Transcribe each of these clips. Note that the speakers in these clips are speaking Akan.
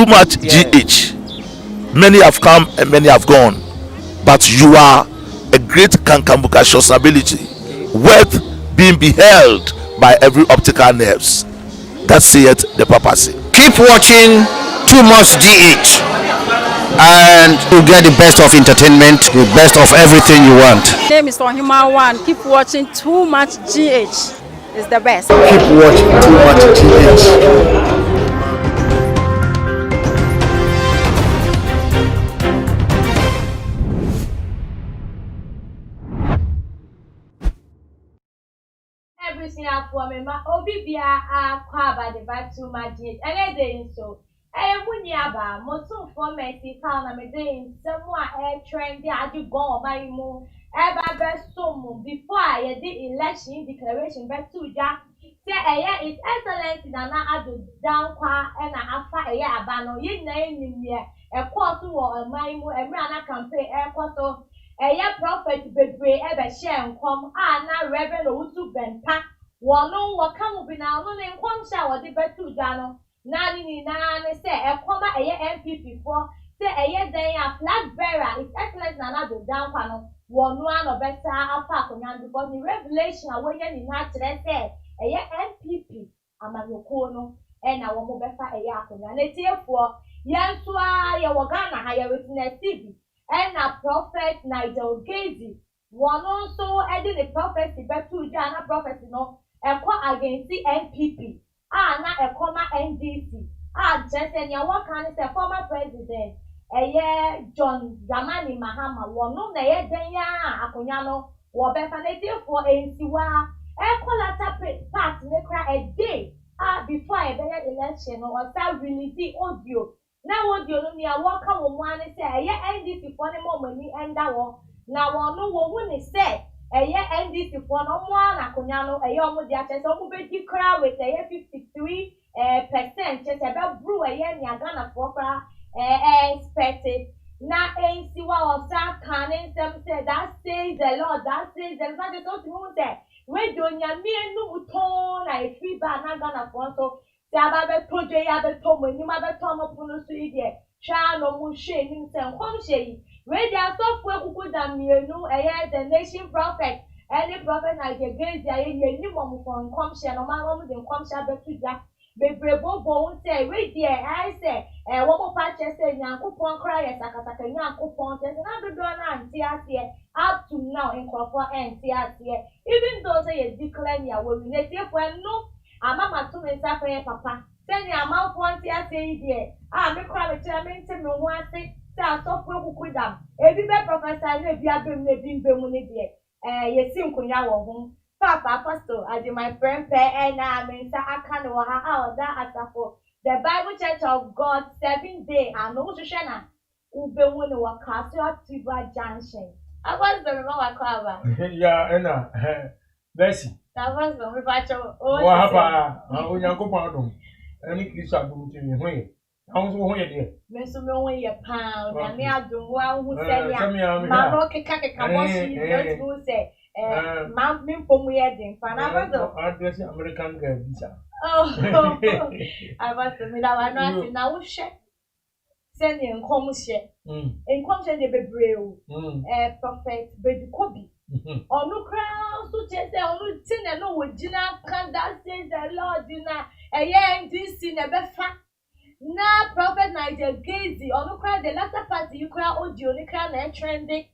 too much GH. Many have come and many have gone, but you are a great Kankamuka ability, worth being beheld by every optical nerves. That saith the papacy. Keep watching Too Much GH, and you get the best of entertainment, the best of everything you want. My name is Ohima One. Keep watching Too Much GH. It's the best. Keep watching Too Much GH. Everything for me, my Obibia are quite the back to my GH. And I did so. Munyaba, Mosun for Messi, Town, and Medin, somewhere air train, the Adu Bon, my moon, ever best so before I did election declaration back to Jack. Say a year is excellent in an adu down qua and after a year abano, you name me a quarter or a mime, a man campaign air quarter, a year prophet bedray ever share and come, now Reverend Utu Benta, one no what come be now, no name one shower the bed to Jano. Nani say a comma a year MPP for say a year day a flag bearer is excellent and another down panel. One or better alpha because the revelation away in natural say a year MPP Amayokono and our mobile a yakon and it's here for Yansua Yawagana higher witness TV and a prophet Nigel Gazy. One also adding the prophecy back to Jana prophecy no and quite against the MPP. Na a comma NDC. Just and your work can say former president. John Dramani Mahama. One no, they denya Akonyano. Or Befanative for NCWA. Equalata part make a day. Before a better election or start releasing audio. Now audio no near work on one say NDC for the moment and that one. Now one no one is said. NDC for no one Akonyano, a young with the access of Mubeti crowd with a 53%, just about brew a year Gana for expected. Now, NC was that canning some said that says the Lord, that says the Lord is not to say. We don't ya mere no tone, I free bar not gonna for so. Sababe Toja Yabatom when you mother Tom of Punusuide, Charlo Mushe, himself, Homshay. Where they are software who could have the nation prophet, any prophet like a gaze, I knew one from Comsha, no matter than Comsha, but to Jack. Baby Bobo say, wait there, I say, and one more patch say, Yankupon cry as a Yankupon, and another donor and TRC up to now in Crawford and TRC. Even though they declare ya will be native when no, I'm a two and Safari Papa. Send your mouth one TRC there. Me cry with chairman to me one thing. Software who could them. Every professor, maybe I've been money there. You seem to know Papa Pastor, I do my friend and I mean, I can't know how that as for the Bible Church of God 7 day and no Shana who be one of Castle Tiba Junction. I was the Roman Cover. Yeah, and Bessie. That was the Rivacho. What happened? I go pardon. Any kiss I do to me. I was going Miss Moe a pound, and me I do one who said, Mamma Kaka, who say, Mount Mimpom wedding, Panama, American girl visa. Oh, I was the middle of now share. Send in home share. In conscience, the brave, prophet, baby Kobe. Or no crowd, so just the only thing I know with Gina can that says the Lord, Gina, a young DC never fact. Na prophet Nigel Gazy or no cry the latter party you cry audio you cry na trending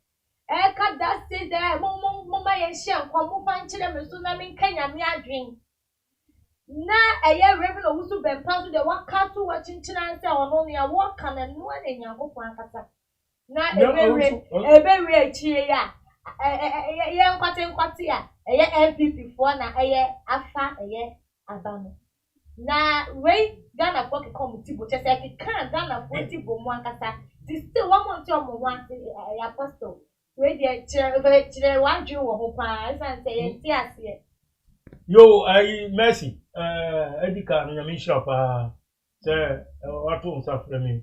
cut that say there mama yen share come fan chile me so na me Kenya me adwen na eye reverend owusu bempa so the waka to watching chile say ono ne a work can and no na nyankopon akasa na ebe achie ya eye nkwate ya eye MPP for na eye afa eye abano na we Ghana for committee but just like can Ghana for tibo mo ankasa still one month o mo wan apostle we dey chere wan ju wo ho pa san say enti ase yo I mercy edika nyame shop say wato nsafre mi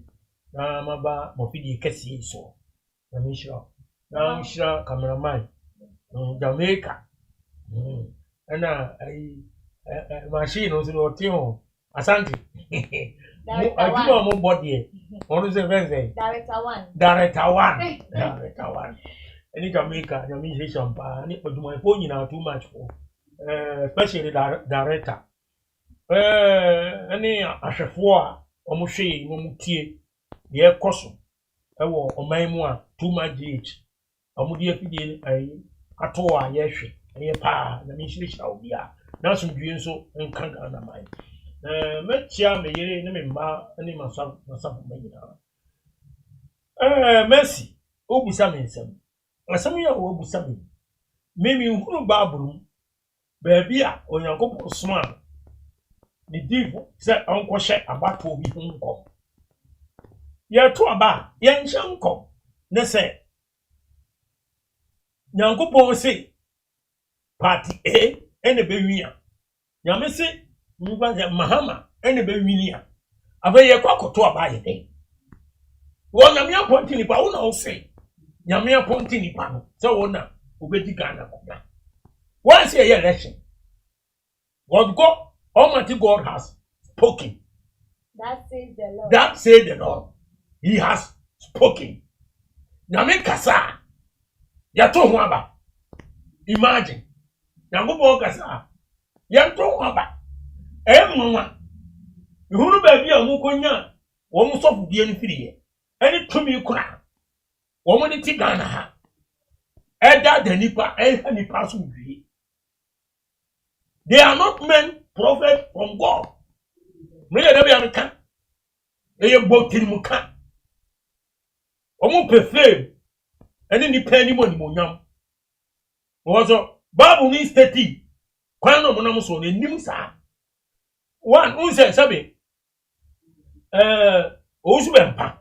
na maba mo fidi kesi so nyame shop na shira cameraman Jamaica ana machine no so ti ho Asante Adwuma mo body ono se venze director one any Jamaica Jamaica champa ani adwuma fo nyina too much for especially director ani ahwefo a omo hwe no mutie ye koso ewo oman mu a too much age omo die fidie ai ato a ye hwe ye pa na mi hwe obi a na so dwie nso nkan na mai metia me yere ne me mma ne masaf manyina Mercy obusa me nsem asem ya obusa me memi hunu baburu baabi a onyankopon soma ni divo se onko hye abato obi hunko ye to aba ye nhye nko ne se nyankopon se party A ene bewia nyame se Mbaze Mahama ene be winia abaye kwakoto abaye den wona me aponti nipa wona o se nyame aponti nipa no se wona obedi Ghana koda once a year election what God Almighty God has spoken That says the Lord he has spoken nyame kasa ya to ho aba imagine nyagobo kasa ya to ho aba mama ihunu baabi a mu konya wo mu sofu bie ni firiye ani tumi kura wo mu ni ti Ghana ha eda the nipa nipa so wie they are not men prophet from God me ya dabi ameka eye botin mu ka wo mu prefer ani nipa ni mo ni monyam wo so babu ni stati kwan no mo na mo so na nim sa one unse sabe Ousbempa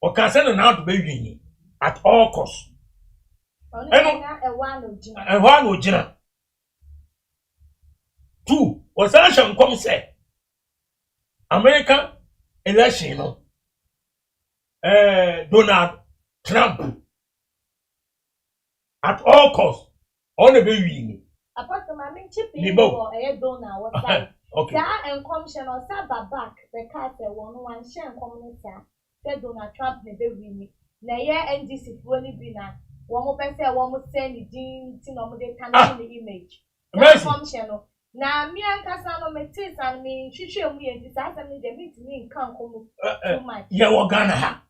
or Cassandra now to be at all costs. And one original. Two was Asham come say American election, Donald Trump at all costs on the baby. Apart from my chipping or a donor, what's that? Okay. That and commission or Saba back the cat one share community said Donald Trump never win. Na year NDC fully bina. One more person, one more send the dean to no the image. Commission. Now me and Cassano metis and me, she me and disaster me the meet me can't come too much. Ya Ghana ha.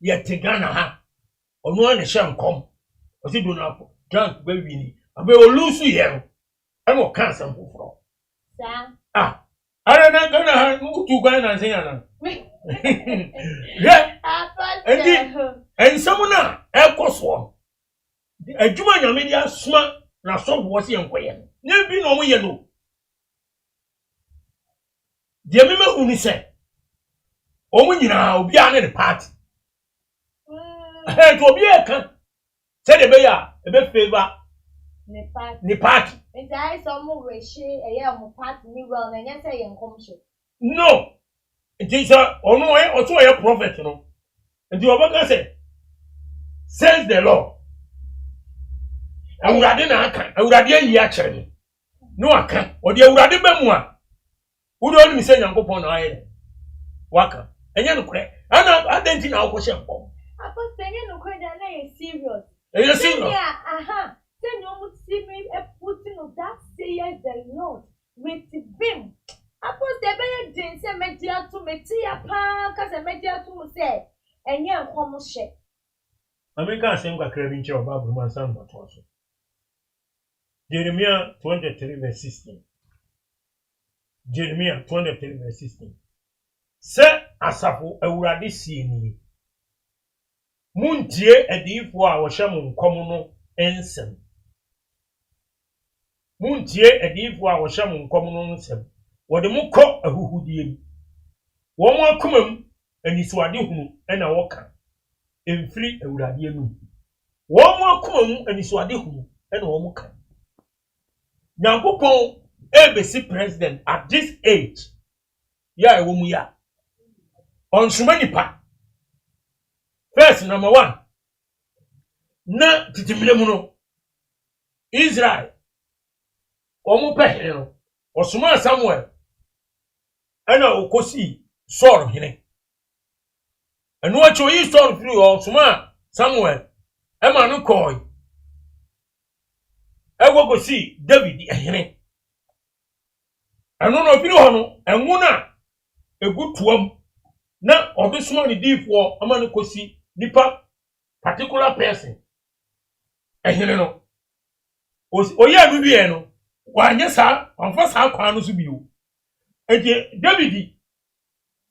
Ya Ghana ha. Or no one shall come. Or see Donald Trump baby. I will lose you. I will cancel from. I don't know to Ghana and say, and someone now, air cost one. A Juma media smart, now so was young quayan. Never been on yellow. The member who said, oh, when you now be under the party. It will be a can. Said the bear, a bit favor. Ni party. And I saw more share a year of party, me well, and yes, I am commission. No, it is a or no, also a prophet, you know. And the Obaka said, says the Lord. I would have done I would have done actually. No, I can't. Or the Uradi Bemwa. Who don't say Uncle Pon Island? Waka. And you know, I don't think I'll push him. I was saying, no, serious. And you see, then you would see me a putting of that says the Lord with him. I put the bear didn't say media to Metia Park as a media to say, and young homo share. America same got craving your Bible, my son, but also. Jeremiah 23 verse 16. Jeremiah 23 verse 16. Say Asafu Euradi Sini. Muntie Edifo a Washamun Komuno Ensem. Muntie Edifo a Washamun Komuno Ensem. Wode mu kɔ ahuhudie wo mo akomam aniswade hunu na woka emfiri awurade anu wo mo akomam aniswade hunu na wo moka Nyankopɔn ebesi president at this age ya ewo mu ya onsuma nipa first number 1 na titimire mu no Israel omo pehre no osuma Samuel ana okosi Saul hene enu acho yi Saul free o suma Samuel ema no koy ewo kosi David hene enu no firi ho no enwo na egutuam na obisuma ni difo ama no kosi nipa particular person ehene no oye anu wie no wanye sa onfa sa kwa no so bio enti David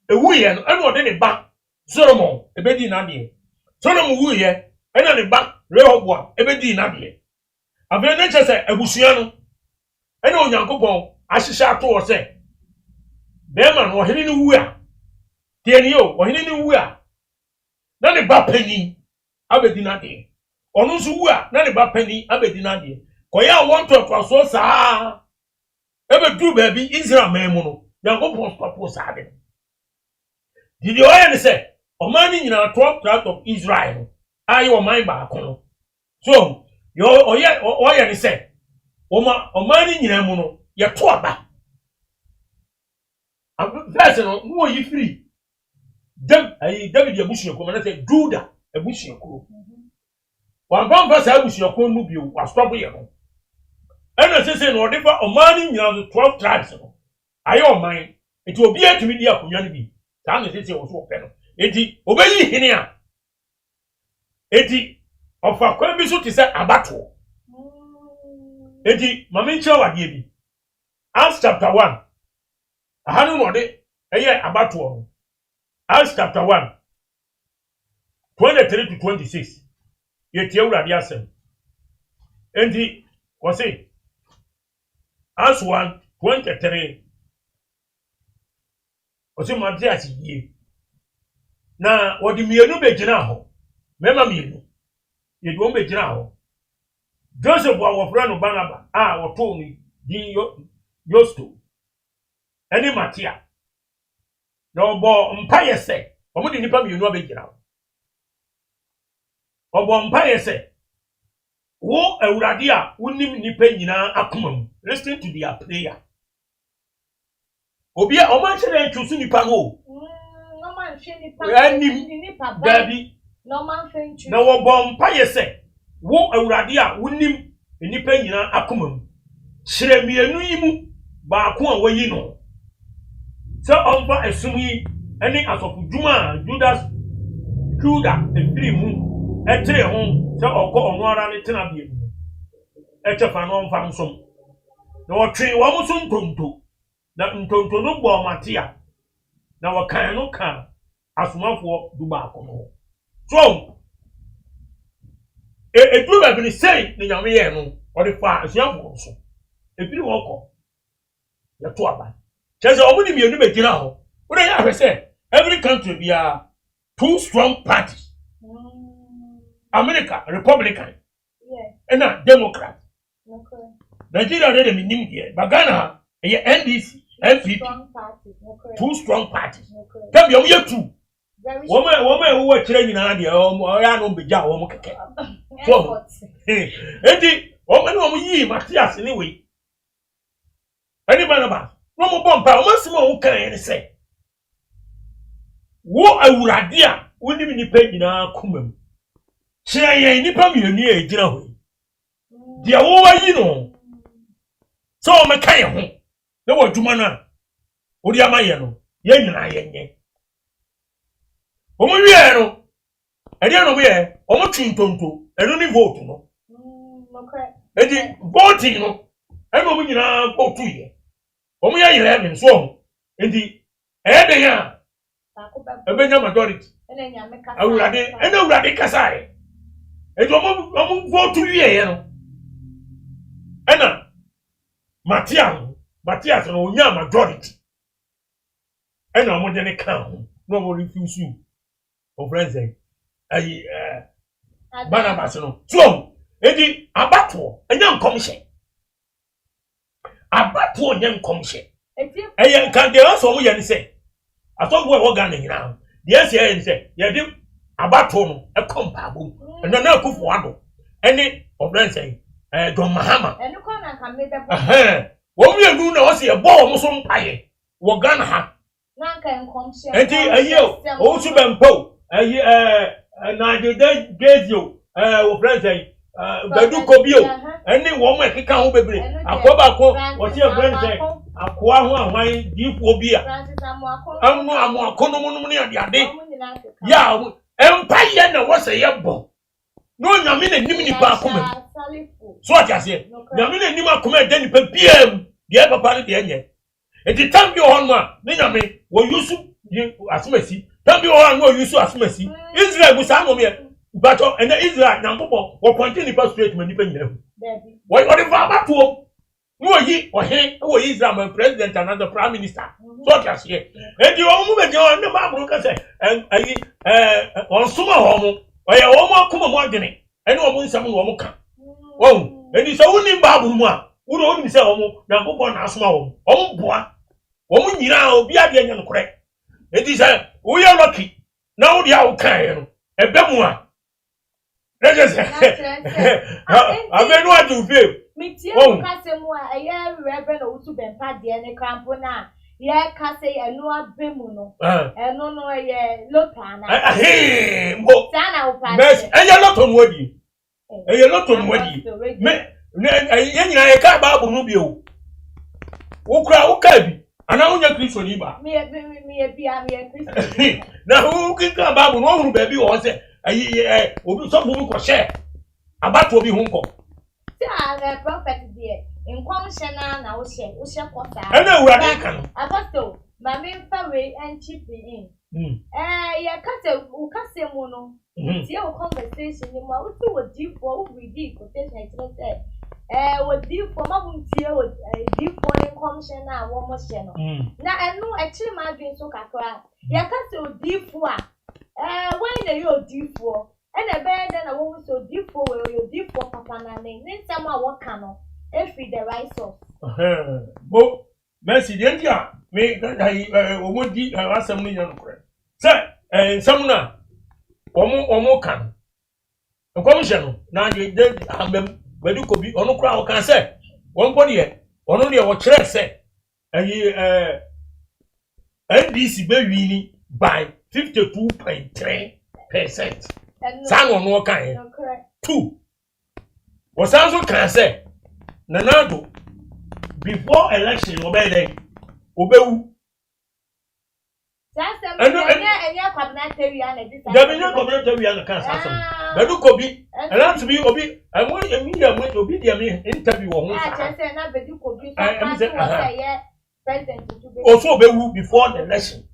ewuye no eno de ne ba Solomon ebedi na de Solomon wuye ena ne ba Rehoboam ebedi na de abe ne chese ebusua no ena onyankopon ahihye ato wo se bema no ohene ni wu a tieni yo ohene ni wu a na ne ba pani abedi na de onu so wu a na ne ba pani abedi na de koya want to so sa ebe du ba bi Israel memu no yankopon stop sa de did you hear me say omani nyina 12 tribes of Israel ayi o man ba kono so yo oye ni say omani nyina mu no ye to aba verse no no yi free David ebusu ko na say Judah ebusu ko wan ban verse ebusu ko mu bi o stop ye no ena say no de fa omani nyina 12 tribes no ayi o man eti obi atumi di akonwa no bi ta na say wo so pe no eti obeyi hene a eti ofa kwa bi so ti say abato eti mama nche wade bi Acts chapter 1 ahanu no de eye abato no Acts chapter 1 23 to 26 yeti awurade asem enti wo say Acts 1 23 wo say Matias yie na wodi mienu begina ho mema mienu yedwo begina ho Joseph wa wofra no Barnaba a woto ni din Yosto eni Matia na obo mpaye se omudi nipa mienu abegina ho obo mpaye se wo awurade a wonim nipa nyina akomam listen to their prayer obi a omanche nchusu nipa ho Dabi na wo bom paye se wo awurade a wonim nipa nyina akomam hyeremienu yimu baako a wayi no se onfa esum yi ene asofu dwuma Judah efiri mu etere ho se okọ ono ara ne tena bie mu echefa no onfa nsom na wo twen wo muso ntonto na ntonto no gbo Matia na wakan no kan asomafo duba akono so edu ba bi sei ni nyame ye no odi fa asiafo so ebiri woko ya to aba cheze omuni mienu be gina ho wo dey ahwese every country be are two strong parties America Republican and Democrat Nigeria dey minim here bagana ye NDC NPP two strong parties dem be omo two woman who kire nyina de o ya no beja wo mo keke so enti omo yi Matias ni we ani Barnaba no mo bomba o masimo wo kan ni say wo awurade a woni mi nipa nyina komam kire yen nipa mienu e gira ho dia wo wayi no so o me kan ho na wo dwuma na odi amaye no ye nyina yenye omo wie no edi no wie omo twintonto eno ni vote no okay edi voting no eno mo nyina vote ye omo ya 11 so edi ede ya ebenya majority ena urade kasare edi omo vote wie ye no ena Matias no onya majority ena omo de ne kan no mo refuse you of friends Barnabas no so edi abato enya nkomhye abato enya nkomhye eye kan de so mo ye ni se atogbo e wo ga na nyina de ese ye ni se ye di abato no e kompabo eno na akufo ado ene of friends John Mahama eno ko na kan me bebo wo mi enu na wo se ye bo wo so mpaye wo ga na ha Nanka enkomshe. Enti ayo, o su bempo. Ayi na de gezio. O friend Bedu Kobio. Any woman kika ho bebre. Akoba ko, o ti e friend say. Akoa ho ahwan difo bi a. Amu akono mu ne ade. Ya, empire na wo say yebo. No nyame na nim nipa akoma. So ati ase. Nyame na nim akoma de nipa biam. De papa ne de enye. Enti tambi ho no a, ne nyame wo yusu asumasi. Tambi ho no yusu asumasi. Israel bu sa mo me. But and Israel Nampo or continue nipa straight when depend. What the Baba to? No ye or he or Israel president and the prime minister. So just here. And you all move on the Bible say and on summer home or your home come more than it. And no one some woman come. Oh, and it's only Babu one. Who only say Nampo on a small home boy. Woman, you know, be a young correct. It is we are lucky. Now the outcome a bemua. Let's say, I don't want to feel. Oh, Casemua, a year reverend or to be fat the any crampona. Yeah, Casse and no bemuno. And no, a year lotana. Hey, Sana, and you're not on Woody. And you're not on Woody. I can't babble Nubio. Okay, and I want Chris Oliva. Me a Now, who can come back with baby or say, some who can share about to be home. the prophet dear. In Comshana, now share quarter. I know where I can. Apostle, my main favorite and chipping in. Yeah, Casemono. See our conversation in my also deep for we did quotation. What deep for my with deep for in Comshana, one more channel. Now I know actually my dream so cacra. Yeah, Castle deep for. When you deep for. And a bed and a woman so deep for you deep for papa name. Then someone what canoe. If the right sauce. Bo, Mercy, the India, make I won't be some million. Sir, some now, or more can. A commission now you did them, but you could be on a crowd can say. One body, only our church said, and NBC baby by 52.3%. Sang on no kind. 2 was also can say. Nanado before election obey day obewu And Bedu Kobi and that's to be obi I want a media with obedience interview also bewu before the election.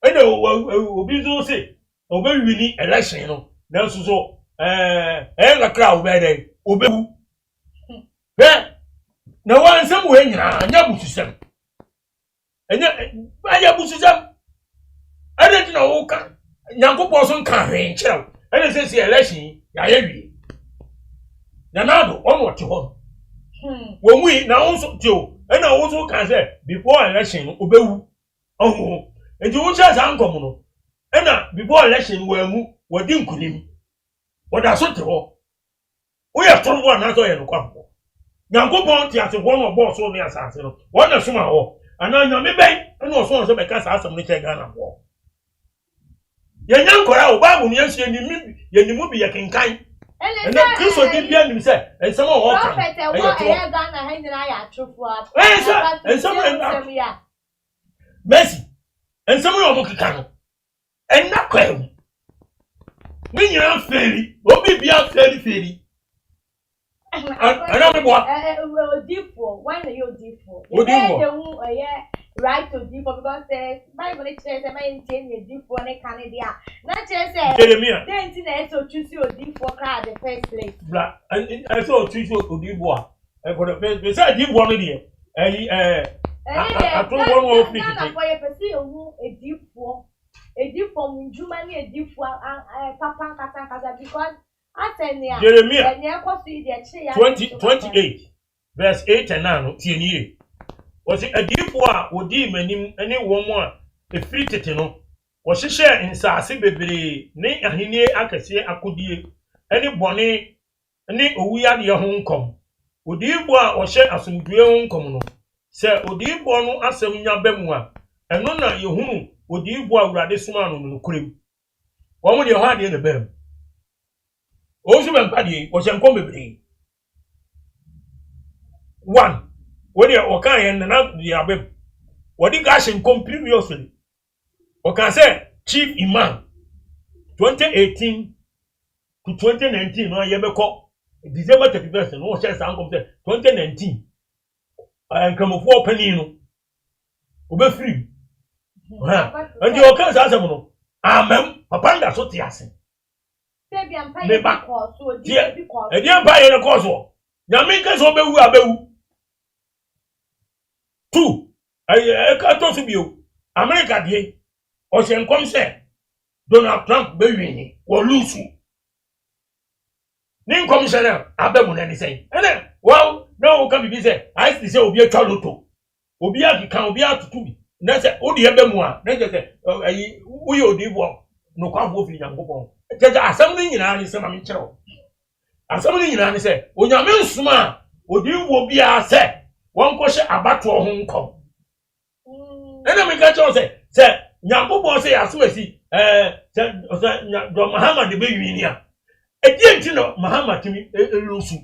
I know obi so say obey we need election you know now so the crowd obey day obewu. Now one somewhere nya bususem. Enya aya bususem. I don't know kan. Nyankopon so kan hwen kyerɛw. Ɛna sɛ election ya yewie. Na nado on what ho. Wo mu na wo so tio. Ɛna wo so kan sɛ before election obewu. Oh. Enti wo kyerɛ sa nkom no. Ɛna before election wo amu wodi nkunim. Wo da so te ho. Wo yɛ torbo na so yɛ no kwafo. Nyankopon ti ase won obo so ne asase no won na soma ho ana nyame ben na oso so be ka sa asem ne che Ghana ho ye nyankora o Bible ne yesi ye nimu bi ye kenkan na Kristo di bia nim se ensem ho ka prophet e wo Ghana ha nyina ya atwofo a ensem ya Messi ensem yo mo kika no enna kwam ni nyina feri obi bia feri I deep for why are you deep for? Right to deep for because the Bible says a man change deep for a Canada. Not just Jeremiah. Then so choose your deep for car the first place. Black and I saw choose your deep war. And for the first beside deep one here. I told one more thing. A deep for Jumani, a deep for Papa Kasa because Jeremiah 28 verse 8 and 9 tienie was a deep war would dim any woman a free tetino was share in Sassi bebre ne ahine akase akudie any bonnet any weird your home come would you war or share asumdue home come no say would you born asem nya bemwa eno na yehunu odiibo awurade soma no no kurem wo de ho ade na bam o su bempa de o se nkom bebre one wo de o kan yen na de abem wo de ga she nkom previously o kan say chief imam 2018 to 2019 no yebeko December 31st no share san kom say 2019 nkamofo pani no obe free ha and you can say asem no amen papa nda so ti ase Baby am pay call so di call e dia ba ye no call so nyame ka so bewu abewu 2 e ka to so bio America die o se nkom say Donald Trump be wini o lusu ni nkom say na abemu na ni say ene wow no ka bibi say I see say obi atwa loto obi akika obi atutu bi na say odi ebemu a na say ayi uye odibo no kwafo fi nyankopon jaja asam ni nyina ni say ma me kire asam ni nyina ni say onyame nsuma odibo bia say won ko hye abato ho nkom ene me ka cho say nyankopon say asumasi say do Muhammad be yini a edi enti no Muhammad timi elusu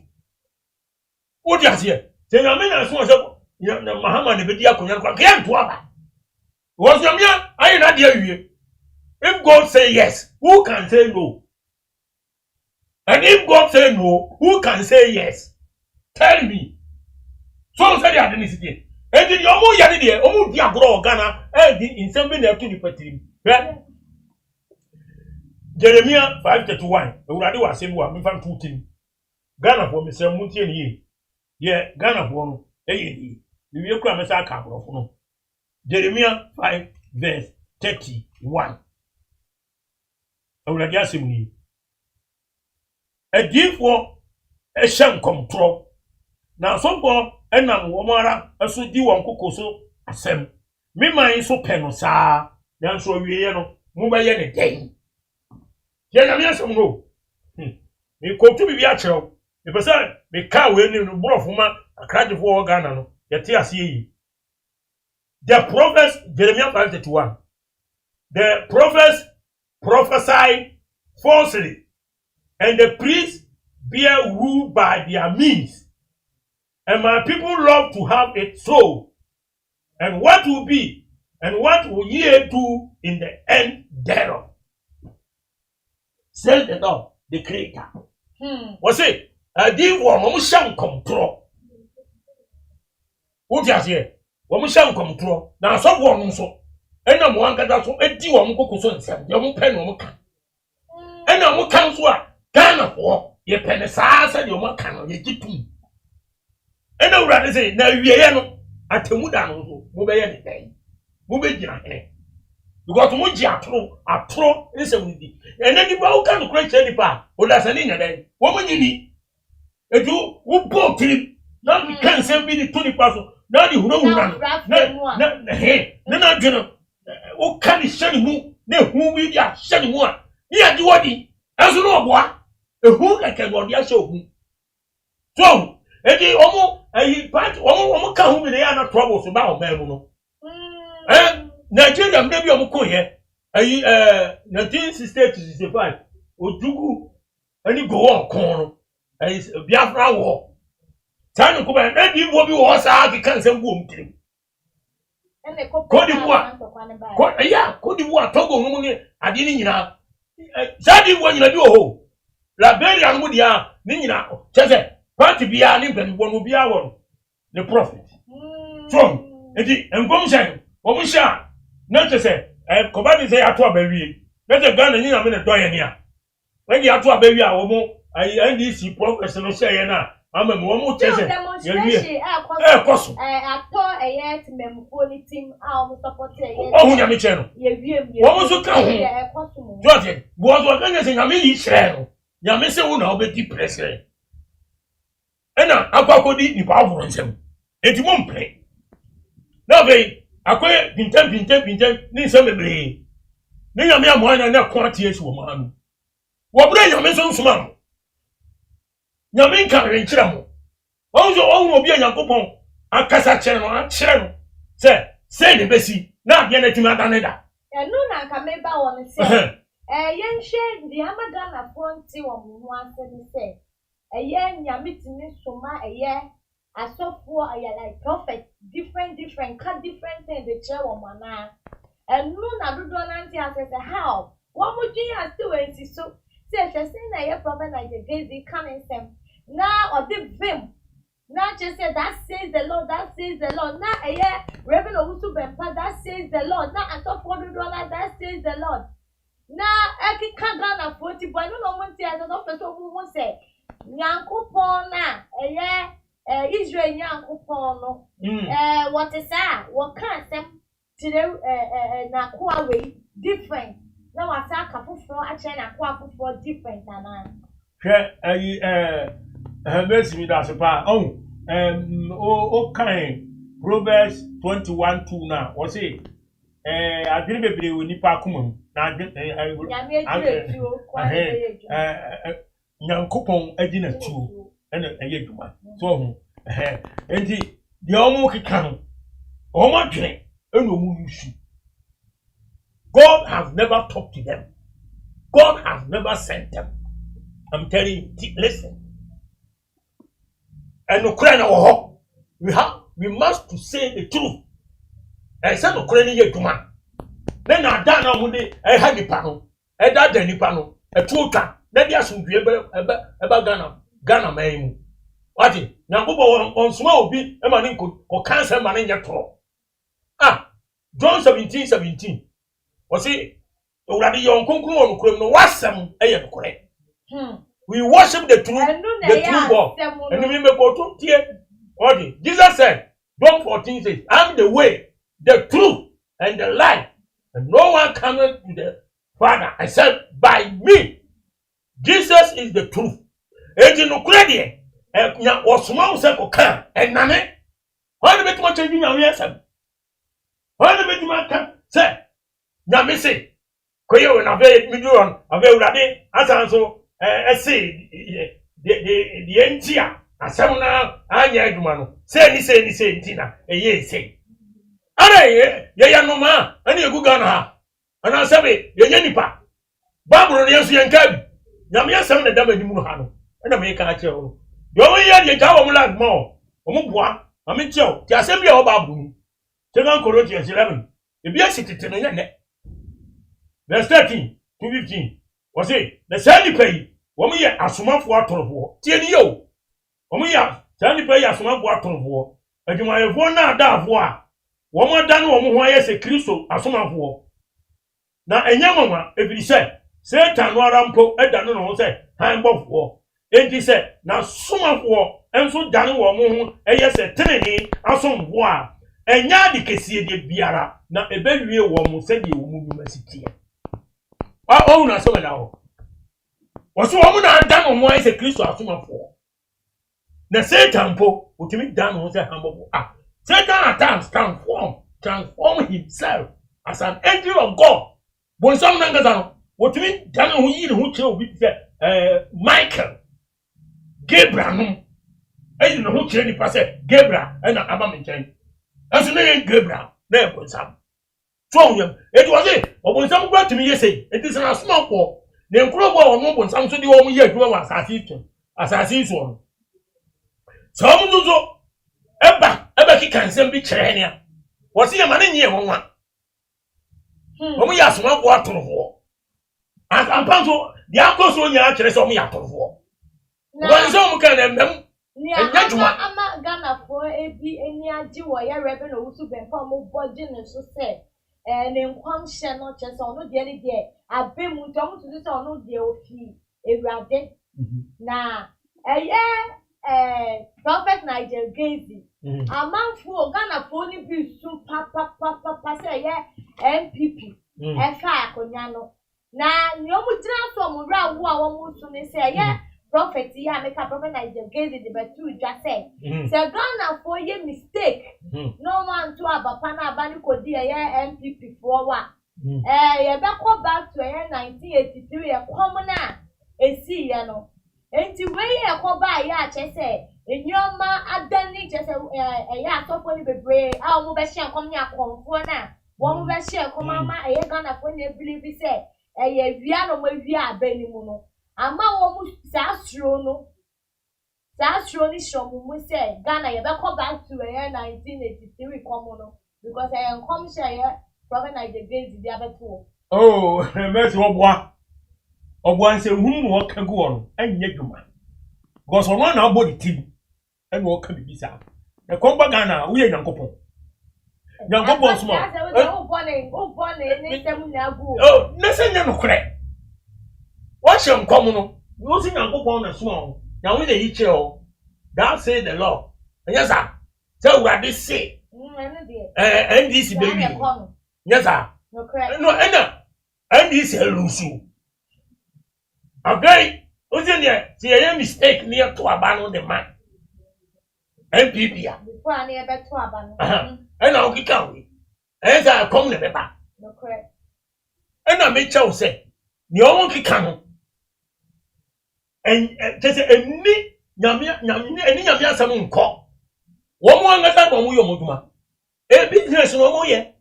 odi ase say nyame na so say na Muhammad be di akonya kwa ke nto aba was yamia ayi na dia wie if God say yes who can say no and if God say no who can say yes tell me so say the identity and the omo yade de omo di agoro Ghana e di insem na to ni patrim Jeremiah 5:31 ewurade wa asem wa me fam tutim Ghana for me say muntie ni ye Ghana for no eyedi ni wie kura me say aka agoro fo no Jeremiah 5:31 ewurade asem ni edifo ehye nkomtro na sompo enam wo mara aso di won kokoso asem me man so peno saa nanso wieye no mo ba ye ne den ye na me asem no me kotu bibi a cherew me pesa me ka we ni no brofuma akrajefo wo Ghana no ye te ase yi the prophets Jeremiah 5:31 the prophets prophesied falsely and the priests bear rule by their means. And my people love to have it so. And what will be, and what will ye do in the end thereof? Says the Lord, the Creator. What's it? I did one shall control. What you say? One shall control. Now, some one so. And I'm one that so a deal on Coco and Sam, your pen on can. And I'm one so Ghana for your penisa and your macan, your jitu. And I rather say, now we are at Temudan, move any day. Move it, because Muji are pro is a witty. And then you can create any part, or that's an inner day. Woman you need. And you who bought him, now you can't send me the 20 parcel. Now you know, no, general. Oh, can you send me? No, who we are sending one. Here, do what he as you know, boy. A who I can go there show me. So, and the almost a part almost come with the other troubles about Memono. And Nigeria, maybe I'm going here. 1965, Ojugu, and you go on corner. Biafra war. Time to come and then you will be was out the cancer womb. and the Cote d'Ivoire. Cote d'Ivoire, Togo, I didn't know. Zaddy, when you do, Liberia, Mudia, Nina, Chese, Party be a living one will be our the prophet. So, and Gomshan, Omusha, not to say, I command say at baby. Let a gun and you have been a doyen. When you have to a baby, I will. I NDC professional say na I'm a momo chese demonstration course I thought a yet memphone team our support oh nya me cheno wo mo so ka ho George bo so kan say nya me yi chere no nya me say wo na obedi pressure ena akwakodi ni pa avoro nsem enti mo mpre na be akoye pintem ni nsem bebre ni nya me amoanya na ko atie si wo ma no wo bre nya me so nsuma Yamin can reach them. Also, obi a Yakopon, a Casa Channel, say the Bessie, na de na tima daneda enu na nka meba won se yenhwe di amaga na fonti wo mu asem se nyame timi soma asofo like prophet different things they share wo mana enu na dodo na nti asese how wo mu dwi ase we nsi so se hwese na prophet like the gazy coming sem na odi vim na just say that says the Lord na Reverend Owusu Bempa that says the Lord na asofo dodo na that says the Lord na ekika Ghana 40 boy no monti ase no person wo say Nyankopon na Israel Nyankopon no what is that what can sem tire na kwa we different na wasa ka foforo a che na kwa foforo different na hwe Messi mi da so pa o kan Proverbs 21:2 na o say adiri bebre woni pa akoma na Nyankopon agina tuo ena dwuma so ho enti de omo keka no omo dwene ena omo yusu. God has never talked to them. God has never sent them. I'm telling you, listen. And we must to say the truth. And some of Ukraine dwuma. Then I da na mo de ha nipa no. Da nipa no. Tuota na dia sumdue eba Ghana man. What it? Nyankopon on small obi e ma ne ko cancer ma ne nyetoro. John 17:17. O say owurade yon konkuru on krom no wasem eye nokore. We worship the true God. And we make go to tie. What it? Jesus said, John 14 says, I'm the way, the truth, and the life. And no one cometh to the Father except by me. Jesus is the truth. And in Ukraine, was small circle can and none. Why the bit much in your yes? Why the bit much can say? Yamisi, Koyo and Ave Midron, Ave Rade, as also say the Entia, as some now, Anya Dumano, say, Tina, a ye say. Aye, ya no ma, and you go gana. And I say, Yanipa, Barbara, yes, you can. Yamia some the damage Muhano, and I make a chill. You only hear the Jawa like more. Omubwa, I mean, Joe, the assembly of Babu. 2 Corinthians 11. If you are sitting in the net. Verse 13 to 15. Was it the sandy pay? Woman, as soon as water of war. Tell you. Woman, sandy pay as soon as water of war. And you might have one now that war. Woman done woman who is a crystal as soon as war. Now, a young woman, if he said, Satan warampo edanu no say han bofo enti say na somafo enso dane wo mo eye se teneni asomfo a enya de kesie de biara na ebewie wo mo se de wo mu masiti o na so na ho wo so wo na dan mo eye se Kristo asomafo na Satan po utimi dan no say han bofo Satan at times transform himself as an angel of God bonsam na ngazano what you mean? Dana who you who kill with Michael Gabriel. No, I don't know who killed the person Gabriel and Abaminchen. As a name Gabriel, there was some. So it was it. But when some brought to me, say it is a small war. The global or no one, some to the only year to us as I see one. Some do so. Ever can send be China. Was he a man in here? One. When we are small water of war. And Panto, the uncles on your actually saw me out of war. One some can them. I'm Ghana for a be any idea why Reverend Owusu Bempa mo body so say. And in one shall not just on no daily day. I've been with them to this on no day of fee. A rabbit. Now, Prophet Nigel Gazy. A man for Ghana for only be so papa say, MPP. A fire conyano. Na nyomu tina so mo ra wo a wo so ne say prophet ya make a prophet Nigel Gazy the betu just say Ghana for ye mistake no man to abapa na abani kodi MPP for wa ye be go back to 1983 e come na esi ye no enti we ye go ba ya che say enyoma adani che say ya asofo ni bebre a mo be hye kom ni akonfo na One be share come mama e Ghana for na believe say e wia no ma wia abani mu no. Ama wo mu sa suro no. Sa suro ni shomu mu say Ghana ye be come back to 1983 come no because I come share Prophet like the days the other two. Oh, Mercy Obwa say hum wo ka go no anya dwuma. Because one na body team and wo ka bibisa. E kom ba Ghana wo ye Nyankopon. Nyankopon so. Oh, na say nya no kre. What shall come no? You see Nyankopon na so. Na we dey iche o. That say the Lord. Yes sir. So we are this say. And this baby. Yes sir. No correct. No, and this elusu. Okay, what's in there? See a mistake near to abandon the man. MPP. Before I near back to abandon. And I'll get out. As I come to the back. No correct. And I make you say, you won't come. And just a me, Yamia, some call. One more than one more. A business no more yet.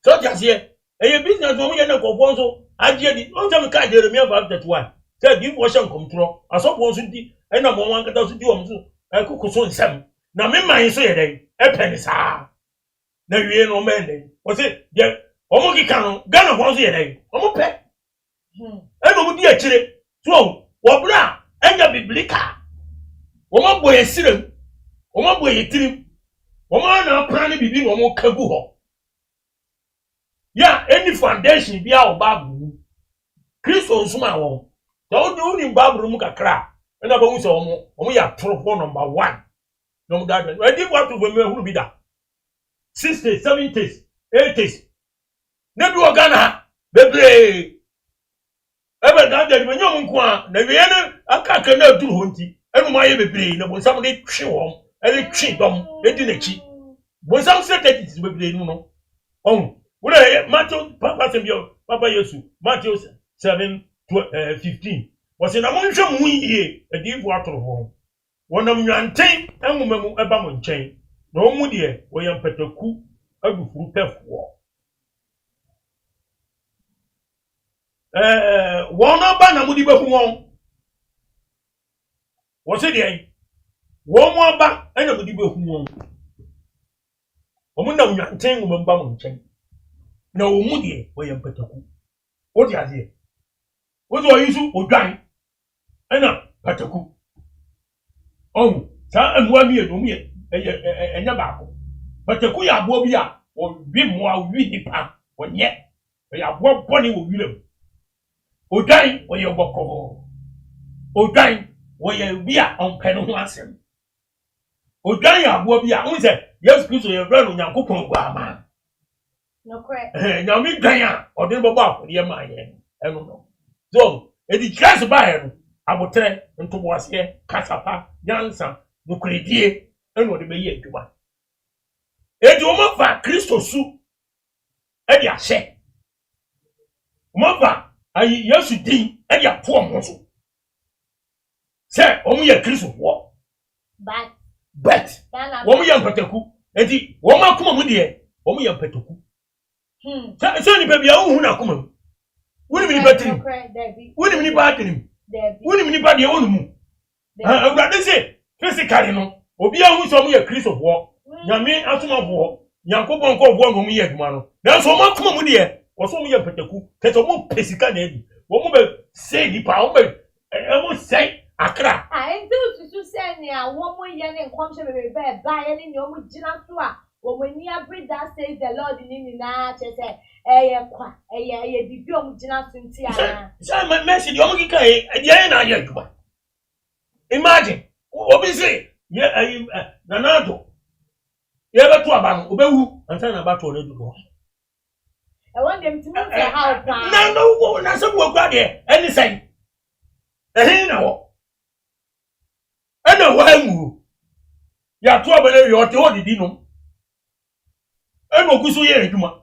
So just here, a business no more go so. I did not tell me can't remember that one. Say give Washington control. I saw one city and no one can do I cook so some. Now me mind say a penny sa. Now you ain't no man. Was it? Yeah, Omoki Kano, Ghana was here. Omo pet. And no dear chile. So, Wabra, and ya biblica. Oma boy a serum. Oma boy a trim. Oma na planning between Omo Kabuho. Yeah, any foundation be our babu. Christo Suma won. Don't do in Babu Muka and I won't say only a pro number 1. No, that I did what to women who be that. 60s, 70s, 80s. Never Ghana, baby. Ever that when you're one, the Vienna, I can't know to Hunty, and my baby, no one somebody chew and cheat them, they didn't cheat. When some said that it's baby, no. Oh. Matthew, Papa Yesu, Matthew 7:15. Was in a month ye a deep water home. One of your chain and woman about chain. No more dear, we am better cook a good pef war. One of Banna would be wrong. Was it a one more back and a would be wrong. Woman of your chain woman bum chain. No mudi we am petaku. What you here? What do you do? Odan. Ena petaku. Oh, sa amwa mi edo mi enya baako. Petaku ya abo bi a o wi mo a wi nipa onye. Ya abo boni wo wiram. Odan we ye boko. Odan we ye wi a onpe no ho asem. Odan ya abo bi a unse Yesu Kristo ye vra no Nyankopon gwa ama. No correct. Now me Ganya or the Bob, dear my end. I don't know. So, it is just by him. I will tell into was here, Casapa, Jansa, no credit, and what the bay to one. A woman for Christo soup. Eddie say. Mother, I used to think Eddie poor muscle. Say, only a Christo walk. But, woman young Pataku, Eddie, woman come with you, woman young Pataku. Sani baby a hu na kuma. Woni mini battery. Woni mini battery. Woni mini battery onu mu. Awurade se physically no. Obi a hu so mu ye Christ of war. Nyame asoma bo. Yankopon ko bo no mu ye aduma no. Na so ma kuma mu de. Wo so mu ye petaku. Teto mu pesika na edi. Wo mu be say di pa wo be e say akra. Nti usu say ni a wo mu ye ne nkomhye bebe ba ye ni o mu gina so a when you breathe that says the Lord in na chese kwa bibi o mugina sunti ana say my message o mugika e na ya juba. Imagine obi say ye nanado ye beto aban obewu ansa na bato na dubo I want them to move the house no na so wo gwa de any say na wo ana wa mu ya to abele yo te odidi no eno kuso ye aduma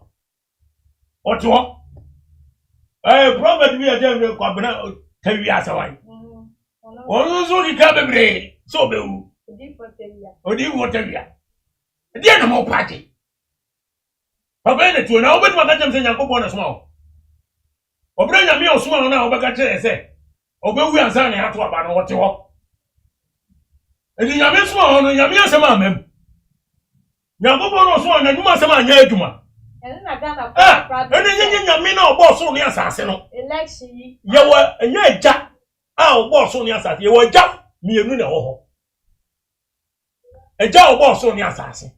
oto prophet bi aje ko abena tawi asawai onu so di ka bebre so bewu odi wo tawia dia na mo party papa ne tuo na obetu maka kyem se Nyankopon na soma wo obra nyame osoma wo na obeka kyerɛ sɛ obewu ansa na ato aba no wote hɔ edi nyame soma wo no nyame asɛm amam Nyankopon no soma na nyuma asɛm anya adwuma na Ghana ene nyame na obo so ne asase no election ye wa enya agya a obo so ne asase ye wa agya mienu na wo hɔ agya obo so ne asase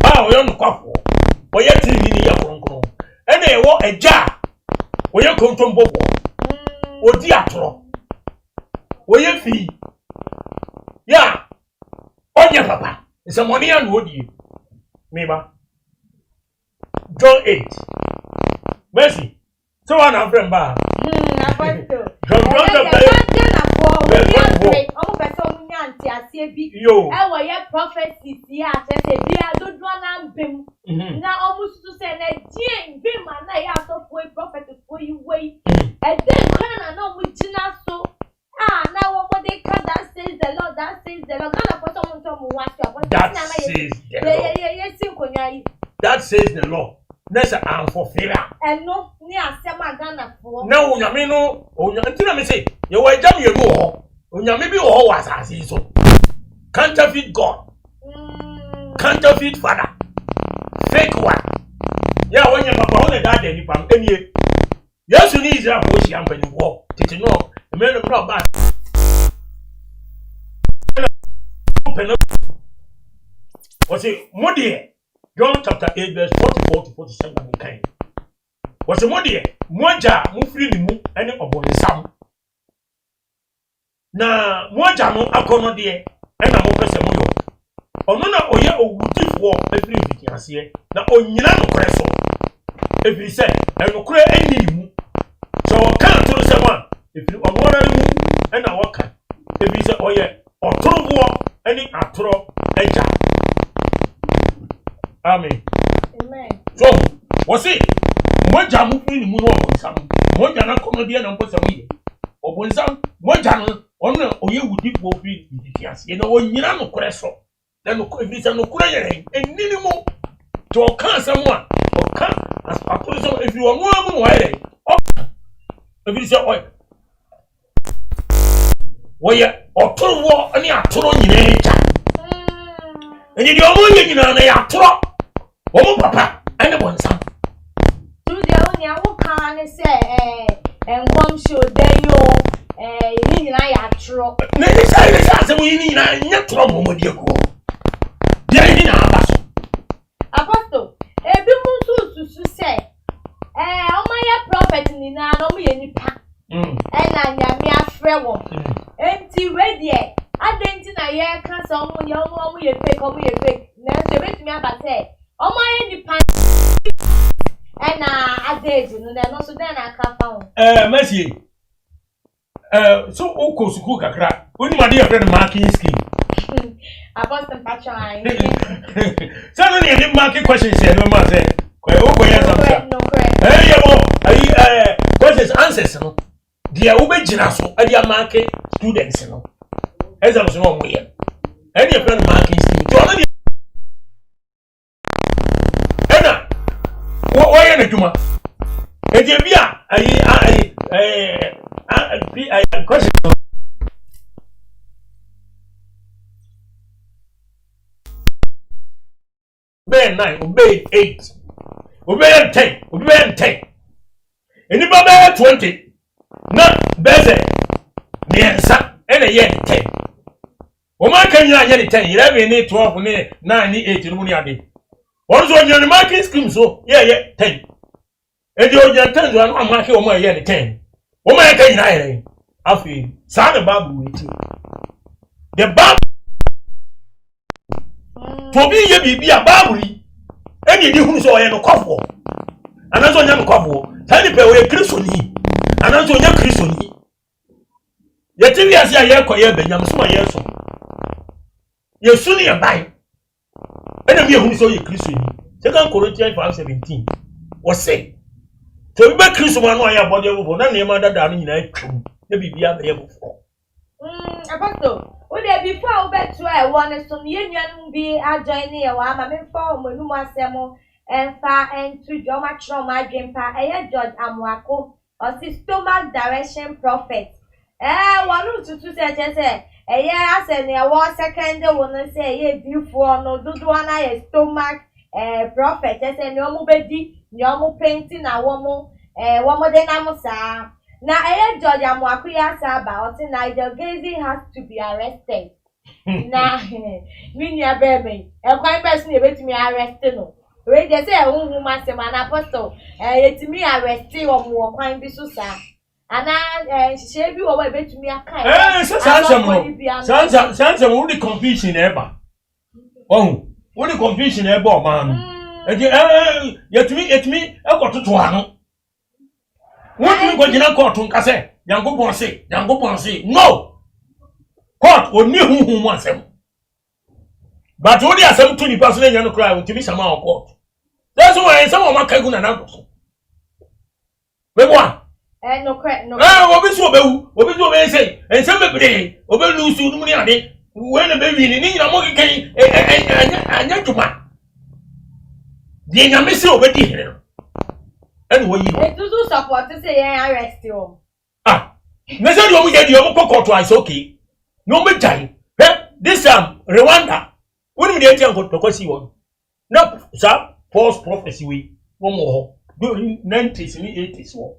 a oyo no kwafo oye tiri ni ya kronkron ene ye wo agya oye kontom bobo odi atoro oye fi ya onye papa se money ya no odi meba John 8 Mercy so one of them ba apostle John chapter 8 yo e wo ye prophecies ya say bia dodo na mbem na omususu say na die mbem na ya so foi prophet for you way e dey kana na omugina so na wo mo dey ka that says the Lord kana for someone to mo watch that says the Lord that says the Lord nessa am fulfiller eno ni asema Ghana for na onyame no ntina me say ye wa jam ye no ho onyame bi ho wa asase so counterfeit God counterfeit father fake one ya wonya papa wona da da ni pam enie Yesu ni Israel ko shi ampani wo tete no me no ba what's it modie John chapter 8 verse 44 to 47 kind what's it modie moja mu firi ni mu ene obonisam na moja no akono de ena mo pese mo yo ono na oye owudifo efiri fikiase na onyina no kore so efiri se enokore eni mu so kan to se mo efiri ono na mu ena waka efiri se oye otorobo eni atoro eja amen so what's it moja mu firi ni mu no obonisam moja na kono de na mpose mo ye obonisam moja no ono oye wudi po fi fikiase na onyina no kore so na no efisa no kore yere enini mu to kan samu a o kan as apolo so efi wo mu amu no yere o efisa oy woye otoro ani atoro nyina eja eni di omo ye nyina na ya atoro omo papa ene bonsam tu dia oni awu kan ne se enkom show deyo ni nyina ya atoro ne ni sai se mo yi nyina nya toro mo mo die ko dia ni na abaso apostle ebi mu susu se omo ya prophet ni na no mo ye nipa na nyame afre wo enti we die adenti na ye ka so omo ye fake na se betumi abate omo ye nipa na adeji no na no so den na aka fa wo Mercy so oko suku kakra oni ma dey friend marking scheme apostle patron so no need marking questions here no ma say oko ya something no correct yebo questions answers no dia wo be gina so e dia marking students no exams no mo ye e dia friend marking scheme to no ena wo ye na djuma e dia bia question obey 9 obey 8 obey 10 obey 10 anybody 20 na beze miensa ene ye 10 o ma kan nya ye 10 11 ni 12 ni 9 ni 8 no ni ade onzo nya ni marking scheme so ye 10 e di o nya 10 zo na ma ke o ma ye 10 o ma kan nya ye afi sa the Bible witi the Bible to bi ye bibia Bible eni di hunu so oye no kwafo anazo nya no kwafo tani pe we Kristo ni anazo nya Kristo ni ye ti wiase a ye koye benyam so ma ye so yesu ni abai ena bi hunu so ye Kristo ni 2 Corinthians 5:17 o say to bi Kristo ma no aya body wo na ne ma dada no nyina twum na bibia be ye bofo apostle o de before we to e won so ye nuanum bi ajoin ne ye wa ma me fa o manum asem Enfa and to Joma Choma Jimpa, George Amuako, or stomach direction prophet. One to say, I said, there was second one say, before no do one I stomach prophet, I said, no bedi, no painting a woman, one more than Amusa. Now, George Amuakuya Saba, or Nigel Gazy has to be arrested. Now, Minia baby, a quite person you to me arrested. Wait, they say a woman, an apostle, it's me arrested or more quite be so sad. And I shave you away to me a kind. Sansa only confusion ever. Oh, only confusion ever, man. Yet me, I got to one. What you going to court to Casse? Yango Ponce, no! Court or knew who wants them. But only as some 20% young cry to be some of court. That's why some of my Kagun and Uncle. But one. No credit, no. What we say, and somebody, over lose to Muniani, when a baby in India, Moki, and Yatuma. The Yamisi over here. And what you do support to say, I arrest you. Ah, Nessa, you get your cocoa twice, okay? No more time. This Rwanda. When we get to because you want. No, sir, false prophecy, we one more during 90s and 80s war.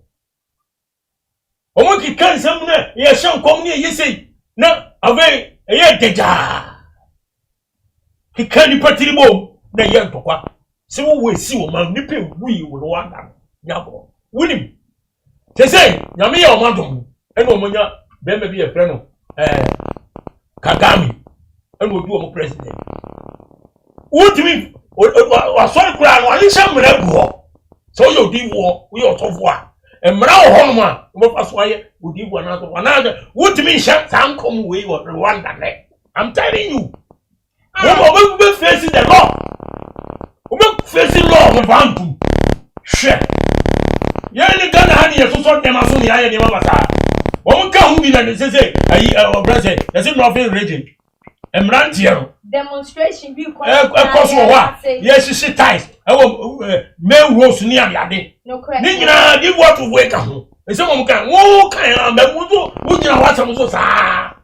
Omoki can some ye shall come near ye say, no, away a year deja. He can't put the bomb, the young papa. So we see man nipping we will want them. Yabo, win him. They say, Yami or Madam, and Omonia, there may be a friend of Kagami, and will do a president. What do you mean? Or sorry, crown, or you shall never. So you did war, we ought to war. And Mao Homa, what was why would you another? What do you mean, shut down come away or Rwanda? I'm telling you. We will face the law. We will face the law of Bantu. Shit. Yanni Ghana honey, so sort them as soon as I am Mama. One can't be like say, I present, there's nothing ready. And Rantier. Demonstration view. Yes, she ties. I will mail rose near Yadi. No credit. Nina, you want to wake up. And someone can walk and would you watch some so sad?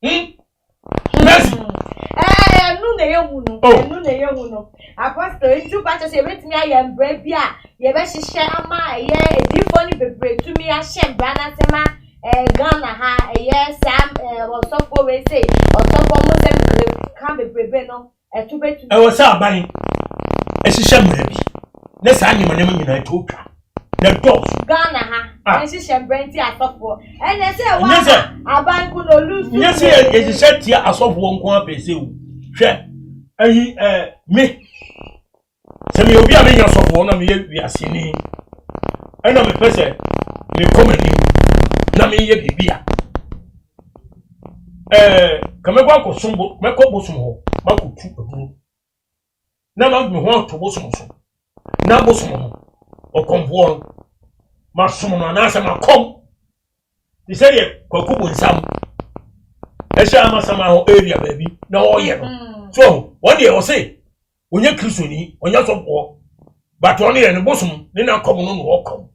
Yes. No, Apostle, you better say, wait me, I am brave. You better share my different to me. I shame Banatema, Ghana, yes, Sam, or so for we say, or so for most can't be brave, no, and to bet. I was out buying a sham baby. Let's hang him and I told her. The dogs. Ghana, and she shall bring tea at top for. And I say, I buy could lose. Yes, it's a set here as of one quantity. Share. Me. Some you'll be a million of one of me, we are seeing. And I'm a person, me comedy. Nami ye beer. Come back or some book, my couple some more, Marco two. Now me want to bosom. Now bosom or conform. Marsumon and answer my come. They say, Coco and some. I shall have some area, baby. No, yeah. So, one day I will say, when you're Christian, when you're so poor, but only in the bosom, then I'll come on walk.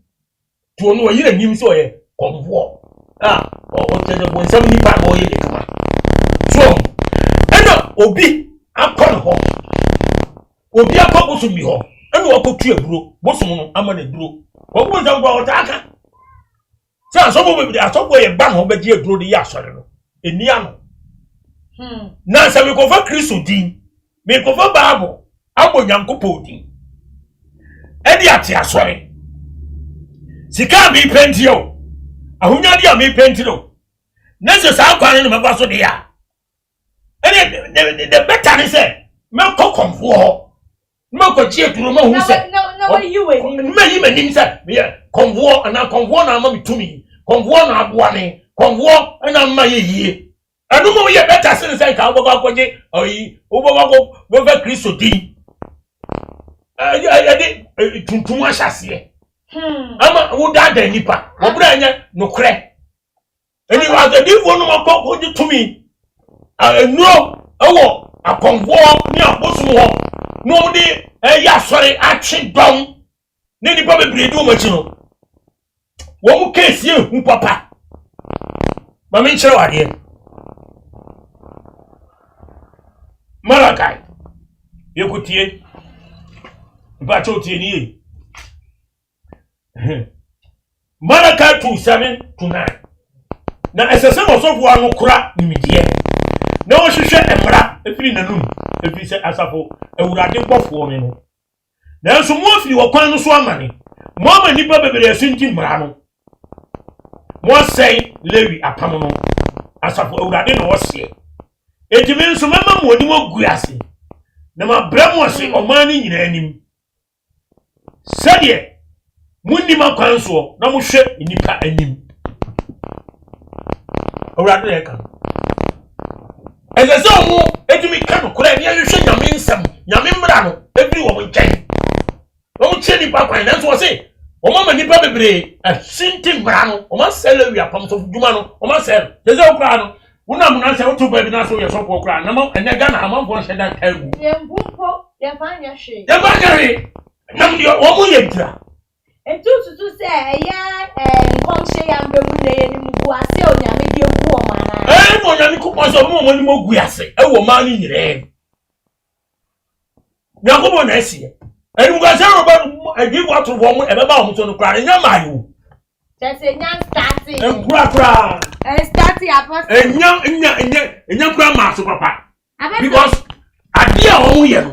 To know you and him so a convoy. Ah, or when 75 or 80 come. So, and Obi, I'm calling home. Obi, a couple to me home, and walk up to a bro, bosom, I'm on a bro. What was about that? So, some of them are somewhere a bang over the bro, the yasser in Niano. Now, so we go for Christodine, we go for Bible, I'm going to go Eddie at your sorry. She can't be pentio. I will not be pentio. Next, I'm calling him about the air. And the better is said, Melco come for Melco cheer to know who said, No, you will. Maybe inside, come war and I come one arm to me, come one up one, come war and I'm my year. I don't know yet better since I can't go back or ye over Christodine. I did too much as ye. I'm a wood daddy nipper, or branya, no crack. And you are the new one more cock to me. I know, oh, a convoy near Boston. No, ya sorry action down ne nipa bebre du mo chi no wo mu case ye hu papa ma me nchire wade Malakai yekutie ba chotie ni Malakai 2:7-9 na esese mo so fu anu kura nimidie na wo hwehwe emra efiri nanum efiri se asafo ewurade gbofo me no na nso mo afiri wakwan no so amane mo ama nipa bebere asunti mra no mo sei lewi apam no asafo ewurade no wo se ejime nso mama mo ni mo guase na ma bra mo se oman ni nyina anim sadie munni makwan so na mo hwe nipa anim ewurade e kan ezese omo ejimi kan kura ni ahwehwe nyame nsam nyame mra no ebi wo mo nkyɛn wo mo kyɛ nipa kwan na so wo se o mama nipa bebre asinti mra no o ma sele wi apam so djuma no o ma sele ezese okura no una muna se otu ba bi na so ye so okura na ma enya ga na amamfo hye da tagu ye mbumpo ye fanya hwe ye ba gare nam di o mo ye bra etututu se nkomhye ya mbemu na ye ni mbu ase onyame die gu o mana mo nyame ko so mo ni mo gu ase e wo ma ni nyire yakobo na esi eni mu ga se ro ba edi wo atu wo mo e be ba wo so no kra enya mayo Jesse nyan starting kura starting apostle enya kura ma so papa because adia wo mo ye no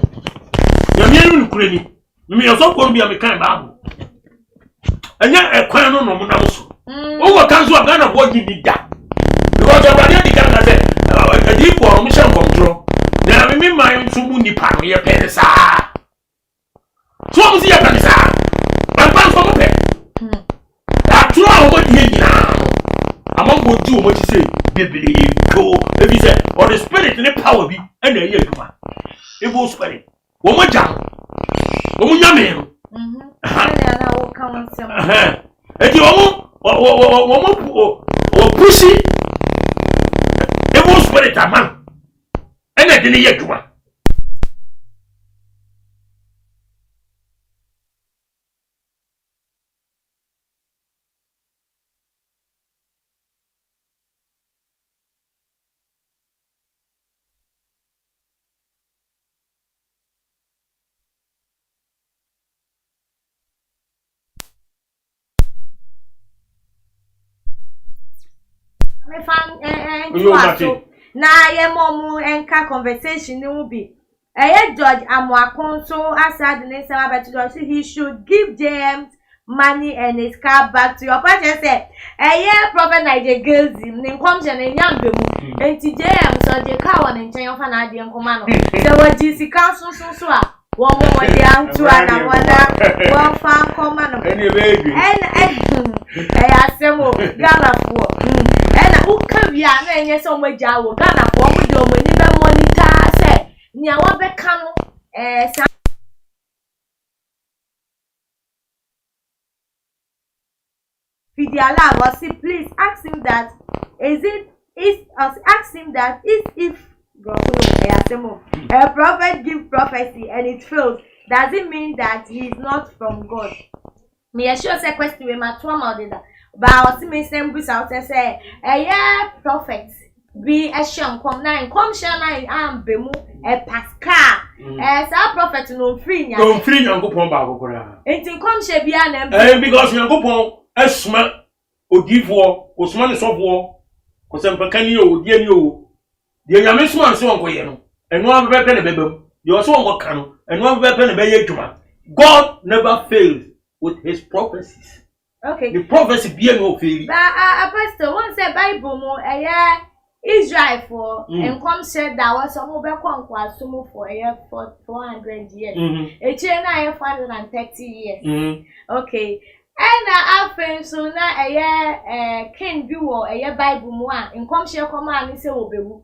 ya mi enu kura ni mi yo so ko bi am kan ba enya ekwan no no mo na so wo wo kan so aga na wo gi ni da because everybody dey kan na say edi ko mo sha control na mi man so mu ni pa no ye pensa so mo si ye pensa ba so mo pe atro wo di nyina among go di wo mo ti say bebele go ebi say or the spirit ni power bi e na ye aduma evil spirit wo mo jam wo mo nyame no ana wo kan nsem eti wo mo pushi evil spirit aman e na di ni ye aduma me fan na ye momu enka conversation ni ubi George Amwakonso asad ne sama beto he should give James money and his car back to your pastor say prophet Niger girls ni nkomje na nyambe mu enti James so je ka won nchen ofa na ade nkoma no se waji sika so a wo mo de antu ana wona wo fa nkoma no eni baby asemo galafo na uka wi a na enye se omo gya wo galafo omo de omo ni be monitor se nia wo be ka no Fidiala was please ask him that if a prophet give prophecy and it fails, does it mean that he is not from God? Me assure say question we ma to am did that. But I was me same bus out say prophet be a sham come na come share na am bemu e pascal sa prophet no free nya Nyankopon ba akokora enti come share bia na because Nyankopon esuma odifo osuma ne sofo osempaka ni o die ni o die nyame suma nse won koye no eno abepe ne bebam ye oso won ka no eno abepe ne beye adwuma. God never fails with his prophecies. Okay, the prophecy be no fail. But pastor one say Bible mo Israel for and come said that was some be kwa sumo for 400 years. Eche na 430 years. Okay. And after so na king bi wo Bible mu a nkom hye koma ni se obewu.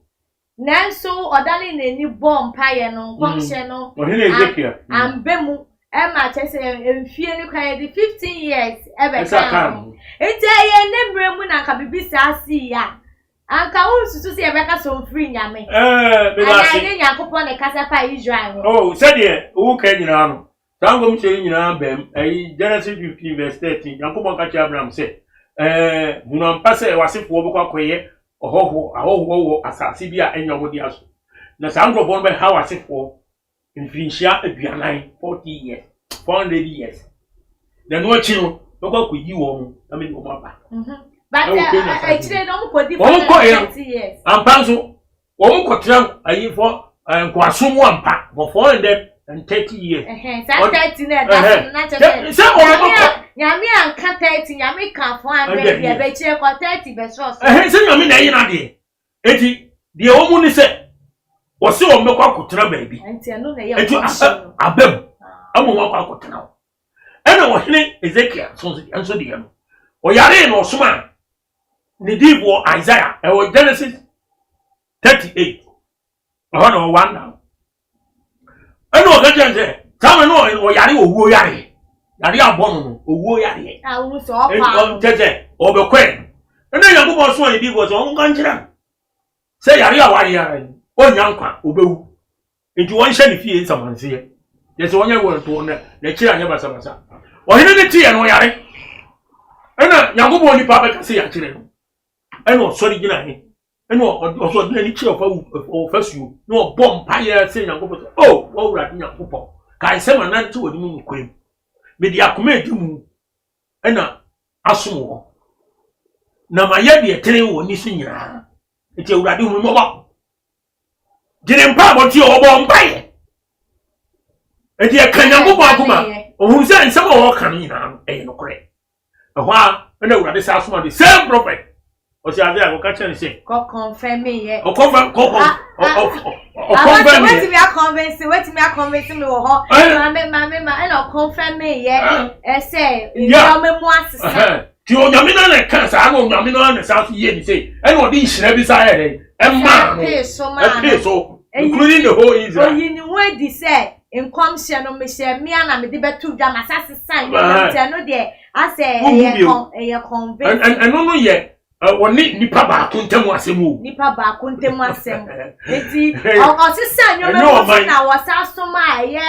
Nanso odale na ni bomb paye no nkom hye no. Ohine Ezekiel. Ambemu Emma chese emfie ni kwa 15 years ebe kan. Enti ye nemre mu na nka bibisa asi ya. Anka unsusu se ebeka so free nyame. Me ba se. Ana Yakobon ne kasa pa Israel. Oh, said ye, who can nyina no. Sangom che nyina bem, Genesis 15 verse 13. Yakobon ka che Abraham say, hunu ampa se wasefo obekwa akoye ahoho asase bi a enya wodi aso. Na sangrobon be ha wasefo mfinhia aduanan 40 years, 400 years. Na no achi no, okwa koyi wo mu, na me wo mapa. But actually no mo kodi for 30 years. Ampa so, wo mo kotra ayi for nkwaso mu ampa for 430 years. Sa 30 na che. Se Nyame anka 30, nyame ka 400 ye be chire ko 30 be so. Se nyame na yina de. Eti de wo mu ni se wo se wo mekwa kotra baabi. Enti anu na ye eti abem amu wa kwa kotra. Ena wo hene Ezekiel so de no. O yare no soma ni dibo Isaiah e Genesis 38. Oh no one now. Eno o gaje tama no o yare owo yare. Yare abonu no owo yare. Awu so opa. Tete o be kwen. Eno Yakobon so ni dibo so on kan kira. Se yare aware yare. O nyankwa obewu. Enti won hye ni fie samanse. Yesi won ye wo to na kira nya basa basa. O hene ne tie no yare. Ena Yakobon ni pa be kase ya kire no. Eno sori gina ni. Eno oso na ni kire o fasuo. No bom pa ye se Yakobon. Oh, wo wura ni Yakobon. Kai se ma na ti wodi mu kwem. Me di akoma edimu. Ena asomo. Na ma ye de tere wo ni so nyina. Eti awurade hu mo ba. Gire mpa bo ti obo mpa ye. Eti e kan Yakobon akoma. Ohun se nsem o kan nyina e no kore. Ehwa ena awurade sa asoma the same prophet. O si ade a ka chen se. Ko confirm ye. O confirm Wait me a convince me wo ho. Ma ena confirm ye. Say you me mo asesa. Ti o nyame na na kan sa no nyame na na sa so ye ni say. Ena o di hira bi sa ye. Emma no. So including the whole Israel. Oh, you know di say in commission no me share me na me de betu dwa masase san you no de I say e convince. And no ye woni nipa ba ko ntemu asemu. Nipa ba ko ntemu asem. Eti o sisa nyo me na wasasoma ye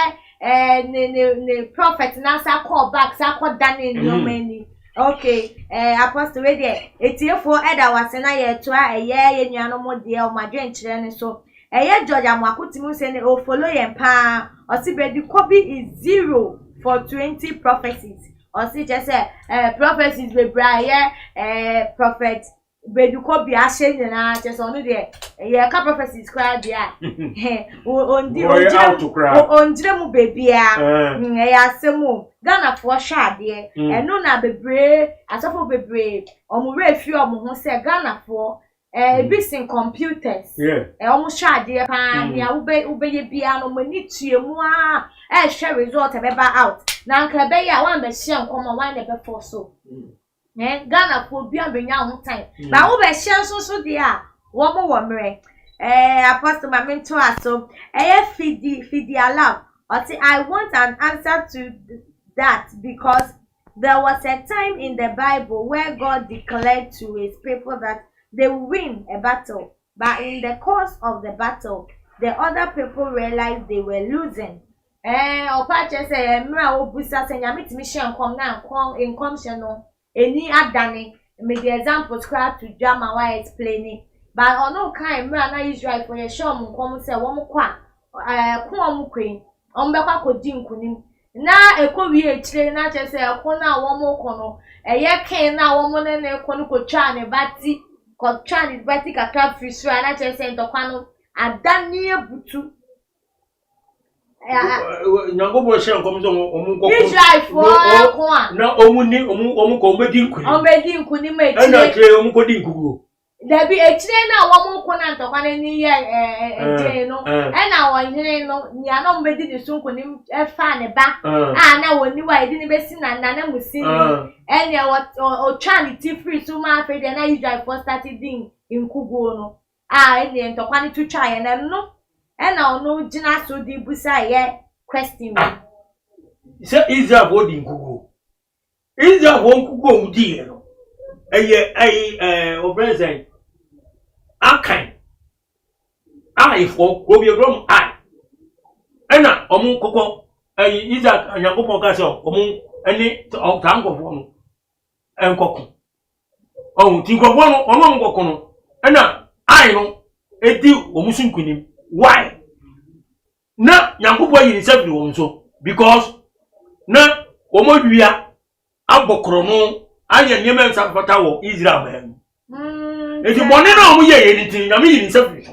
ne prophet na sa call back sa call Daniel no many. Okay, apostle we there. Etiefo eda wase na ye to ye nuano mo de o madwen kire ne so. George Amwakotimu say ne o follow yen pa. O si be the copy is 0 for 20 prophecies. Or see just prophecies be braye prophet be the copy ashe na just onu there. Ye ka prophecies kwa dia. Ondire mu bebia. Ya asemu. Ghana for shade eno na bebre asofo bebre omure fi omo ho se Ghana for bisin computers omo shade pa ya ube ye bia no mani tuemu a hwe result e be ba out na nka be ya wan be hye nkomo wan be for so Ghana for bia be nya ho time ba wo be hye so de a wo mo wo mre apostle mamento aso fidi allow I want an answer to that because there was a time in the Bible where God declared to his people that they will win a battle, but in the course of the battle, the other people realized they were losing. Opache say mra obusa say nyame timi hye nkom na nkom hye no eni adane me the example scrap to drama why explaining but ono kan mra na Israel for ye show nkom say wo mo kwa ko mo kwen ombekwa kodi nkunim na ekowi echire na chese ekwo na womo kono eye ken na womo ne ne kono ko twa ne bati kakra frisu na chese ntokwa no adani ebutu Yakobon hye nkom so omunko Israel for ko na omunko ombedi nkunim echire na kire omunko di nkugo Debi echire na womo ko na ntokwa ne ni ye no na wo hene no ni ana mbedi ni sunko ni fa ne ba na woni wa edi ni besi na musini ene o twa ni ti free so ma fe de na Israel for started din inkugo no ene ntokwa ni tutwa ye na no na ono gina so di busa ye question se Israel for di nkugo Israel for nkugo mudi ye no eye obrezai akan ai for go be rom ai ena omu kokko Isaac Yankopon ka se omu eni o ta nkofo no enkoko o ti nkofo no ono nkoko no ena ai no edi omu sunkunim why na Yankopon yi se bi won so because na omo wia abokro no anya nyema nsafata wo Israel man eti bone na omu ye ni tin na me yi se bi so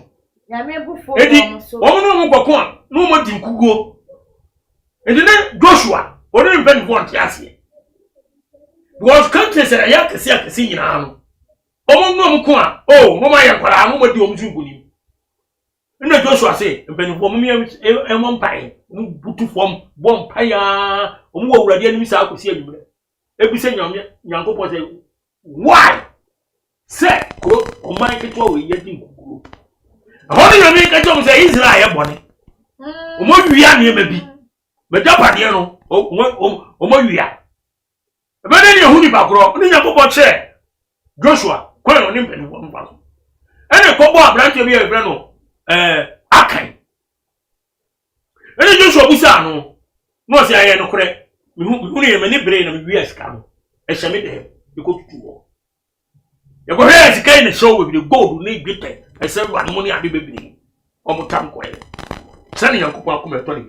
ya me bufo so omu no nkoko a no mo di nkugo eti na Joshua ori mpen font yase because country say ya kesi nyina no omu no mu ko a mo ma ya kwara mo di omu sunkunim ina Joshua say mpen fo mo emo mpai mo butu fom bom paya omu wo wurade anim sa akosi adumre ebise Yankopon say why say ko o man keto we yedi nkukuru honi yo mi keto say Israel ya bone o mo wia ne ma bi me japade no o mo wia ebe ne huni bakro ni Yankopon che Joshua ko no ni mpeni fo mfa so ene ko bo abrante bi e bre no akan ene Joshua busa no se aye no kore mi ye mani bre na mi wi aska no e hye me de e ko tutu wo e ko he sika ne show we the gold ni gbete e se wa no ni ade bebiri o mo tam ko e se ne Yankopon akoma e to ni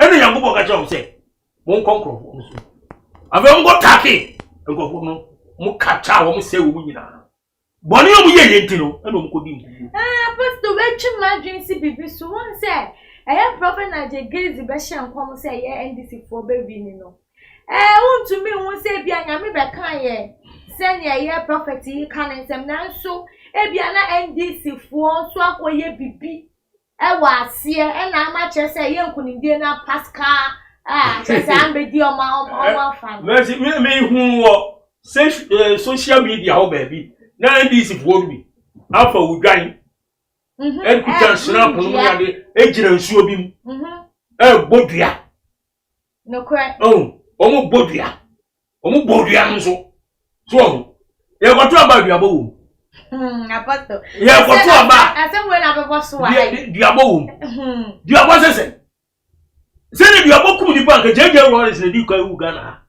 ene Yankopon ka cha o se mo nkonkro wo so ave ngo take ngo no mo kacha wo mo se wo nyina boni o mo ye ntino ene o mo ko di nku pastor we chima dream si bibi so won say prophet na je gezi be hye nkom say NDC for baby ni no won me won say bia nyame be kan ye say ne prophet yi kan ensem na so bia na NDC for so akoye bibi wa ase na ama che say ye nkunimdie na pascal say ambedi o ma fan me hu wo social media ho baby na NDC for bi afa udwan kuta snap no ya de ejira nsuo bi mu bodua no kra omo bodua nso so ye kwato aba duabo wo apostle ye kwato aba asem we na bebo so wa duabo wo duabo sese ni duabo kum di bank jeje Rollins na di kwa wu Ghana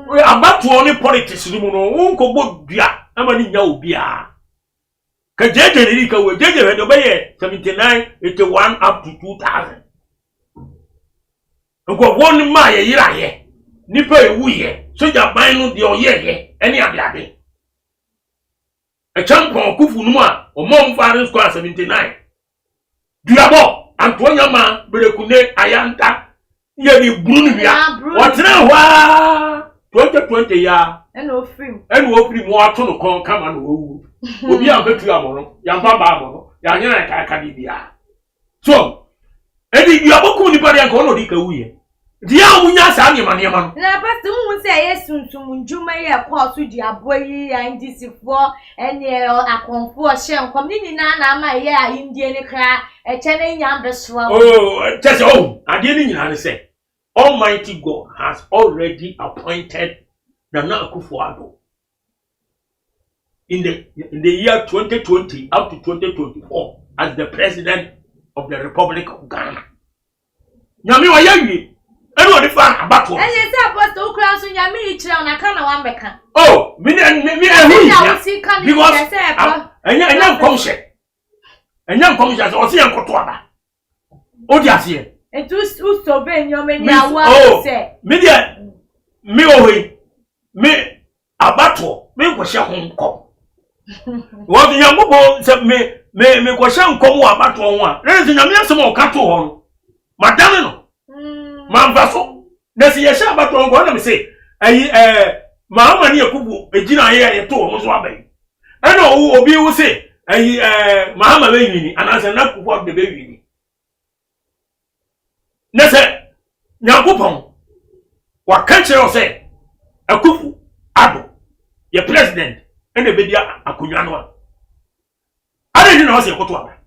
we abato ni politics ni mu no wonko bodua ama ni nya obi a ka jeje ni ka we jeje he do be 79 81 up to 2000 ngo won ma ye yira ye nipa ewu ye soja ban no de oye ye eni ade e champon kufu nu a o mom farin square 79 duabo antonya ma berekune ayanta ye ni brunu bia wotre hwa 2020 ya eno ofrim mo ato no kon kama no owu obi a betu amono ya mpa ba amono ya nyana ka bibia so edi duabo ni pare anko no di ka wuye dia munya sa ne mane ma no na pastor mu say yesuntum njuma ye kwa so di aboyi ya NDC for ene akonfo hye nkom ni na ama ye a indie ne kra e chene nya beswa just ade ni nyina ne say Almighty God has already appointed Nana Akufo-Addo in the year 2020 up to 2024 as the president of the Republic of Ghana. Nyame wa yawi eno de fa abato. Ene say apostle ukra so nyame ichira na kana wa mbeka. Me ehu ya. Because enya nkomhye. Enya nkomhye so o se yankoto aba. Odi ase. Etu usobe nyome ni awa se. Me ohi. Me abato me kwhye ho nkom. Wo de Yankopon se me kwhye nkom wa abato ho a. Na se nyame asem o ka to ho no. Madame no. Manvaso. Na se ye sha abato ho na me se Mahama ni Yakubu ejina ye to ho so abai. Ana obi wo se Mahama be yini anase na Akufo de be yini. Na se Yankopon wa ka kire o se Akufo-Addo ye president ene be dia akonwa no a. Ade ni na o se koto aba.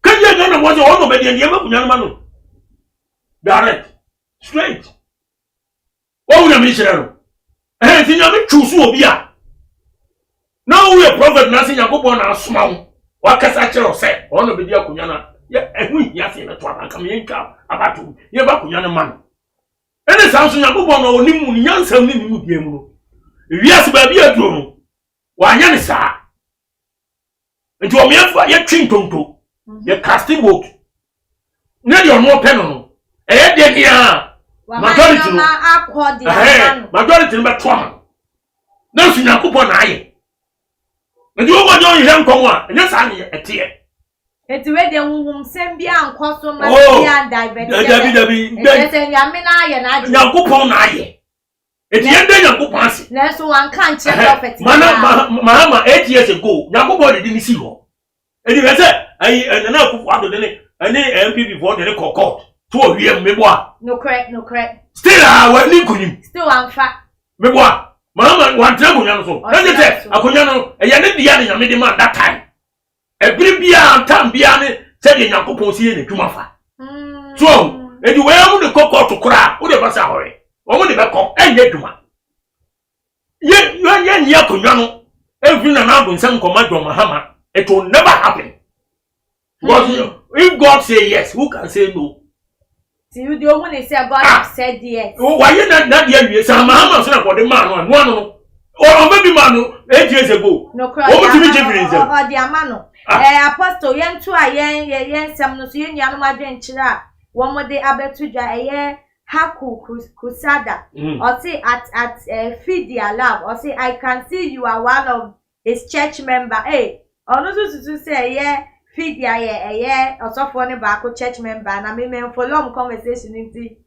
Kaje ga na mo se o no be dia ye akonwa no no. Direct straight. O wuna mi shire no. Ti nyame chusu obi a Now we a prophet na say Yakobon na asoma wo. Wakasa kire say ono be di akonya na ehu hia say na to aba kam yenka abatu. Ye ba akonya na man. Ene sanso Yakobon na onimu ni nyansam ni nimu die mu no. Wiase ba bi aduro no. Wa anya ne saa. Nti o mefa ye twintonto. Ye casting vote. Na di ono pe no. Eye de dia. Majority no akodi majority no beto am na su Yakobon na aye ndi wo gbo yin nko a enya sa ne etie eti we de nwum sem bia ankoso ma bia divert Dabi ese nyame na aye na age Yakobon na aye eti ende Yakobon ase na so wan kan che prophet mana 8 years ago Yakobon de ni si ho edi we say ayi na Akufo Addo de ne ani MPP for de ne court to owie mebo a no correct still we ni kunim still anfa mebo a mama wantre akonya no so na je akonya no eya ne dia ne nyame de man that time ebiri bia tam bia ne se de Yakobon si ne dwuma fa so edi we am de kokko to kra wo de basa hore wo mo de be ko enye dwuma ye nya akonya no every na na nsem komadwo mahama it will never happen because if God say yes who can say no. See you the one say God have said yes. Why you not the end? Some Mahama said for the man one or maybe man 8 years ago. No cry. What would you be or the amano. Apostle yen to a yen some no yen yanuma drenchira. One more day abetuja a year haku kusada. Or say at feed their love. Or say I can see you are one of his church member. Hey, or no to say yeah. Feed ya also for ne back church member na me for long conversation nti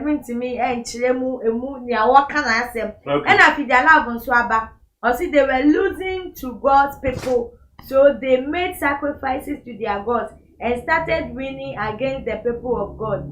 mean to me enchire mu emu nia waka na asem and I feed their love nso aba or see they were losing to God's people so they made sacrifices to their gods and started winning against the people of God.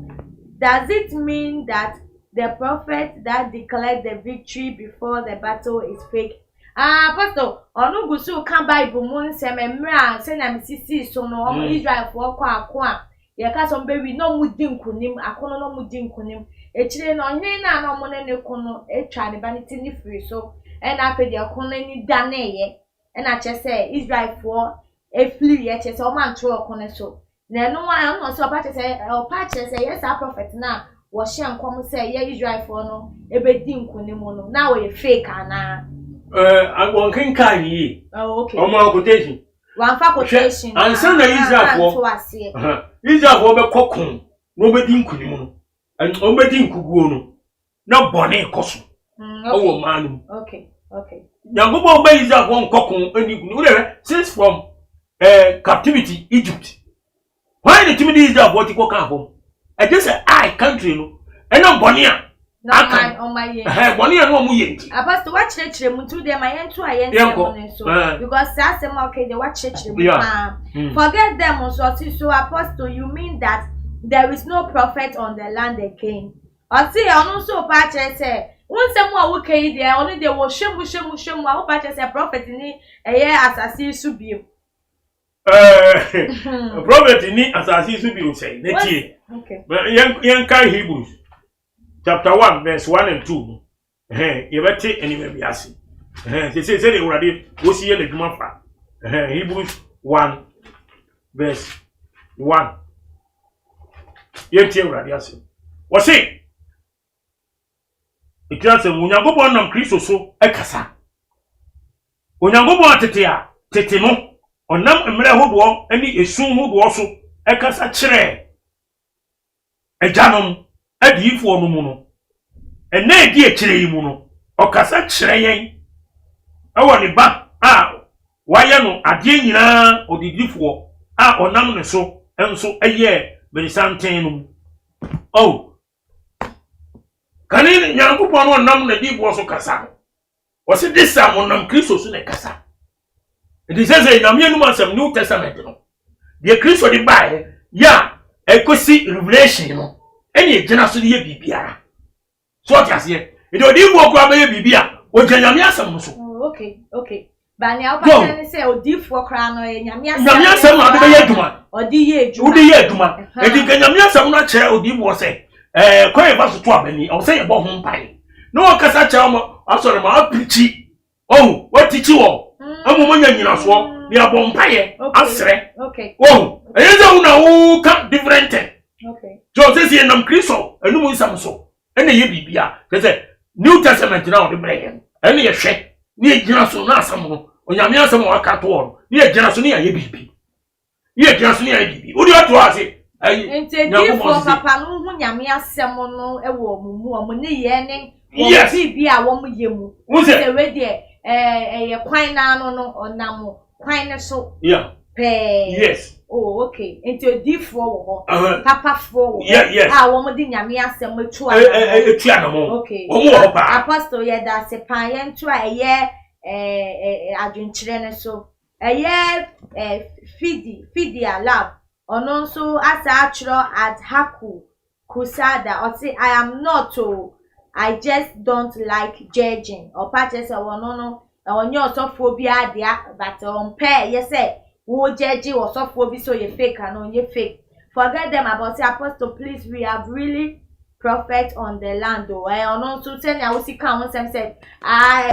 Does it mean that the prophet that declared the victory before the battle is fake? Pastor, onu gusu kan Bible mu nsem emra se na misisi so no Israel for kwa ye ka so be wi no mu di nkunim akono no mu di nkunim echire no hwen na no mo ne kono etwa ne baniti ni free so e na pe de kono ni da na ye e na che se Israel for efli ye che se o man tro kono so na no wa no so pa che se yes a prophet na wo hye nkom se ye Israel for no e be di nkunim no na wo ye fake ana one can carry. Oh, okay. Oma quotation. One for quotation. And some Israel for Israel for be kokun. Nobody in kunim. And nobody in kuguno. No bonnet costume. Oh, man. Okay. Yakobon be Israel one kokun and since from captivity Egypt. Why the timid Israel what you go home? I just say I country no. And no bonnet. No man on my yen. Bonnie and no yenti. Apostle watch church to them my yen to a yen so because that's them okay they watch church forget them also so apostle you mean that there is no prophet on the land again. Or see also patch say one someone okay there only they will shemu I patch say prophet ni assassin subi. Prophet ni assassin subi say netie. Okay. But yen kai Hebrews chapter 1 verse 1 and 2 you better anywhere be asking they say they already go see the dwuma fa Hebrews 1 verse 1 yentie already asking what say it just Onyankopon nam Kristo so ekasa Onyankopon tete no onam emre hodo ani esun hodo so ekasa kire ejanom adifo no mu no ena edi ekire yi mu no okasa kire yen ewo ne ba waye no ade nyina odidifo onam ne so enso eye berisanten no kanini Yakobon no onam na difo so kasa o se disa mo nam Kristo so ne kasa it is say na me no masam New Testament no de Kristo di bae ya ekosi revelation no any generation ye bibia so what you say it odi mo kwa be bibia o janyame asem so okay bani a opatani say odi fo kra no nyame asem na be ye aduma odi ye aduma e di nyame asem na kire odi mo say kwan ba so to abani o say ye bo ho mpai no o kasa kire mo asore ma apichi what teach wo Amu nya nyina so ni abompaye asre. Okay. Wo, eyeza una wo ka different. Okay. So say say nam Kristo, enu mu nsam so. Ene ye bibia. Say New Testament na o de breye. Ene ye hwe. Ni ejina so na asam no. Onyame asam wa ka to no. Ni ejina so ni ye bibi. Ni ejina so ni ye bibi. Odi ato ase. Enti for papa no hu nyame asem no ewo mumu omo ne ye ne yes bibia wo mu yemu. Wo say we de ye kwan na no onam kwan ne so. Yeah. Yes. Oh, okay. Enti odifo wo ho. Papa fo wo. Yes. Wo mo di nyame asem etu etu anamo. Okay. Wo mo ho pa. Apostle ye da se pan ye ntu a ye adwenkyere ne so. Fidi lab. Ono nso asa achro at Haku Kusada. Or say I am not I just don't like judging. Or patches or no onyo sophobia dia but on pair yes say wo judge or sophobia so you fake and on you fake. Forget them about say apostle please we have really prophet on the land though. Ono nso say na wo sika won sem said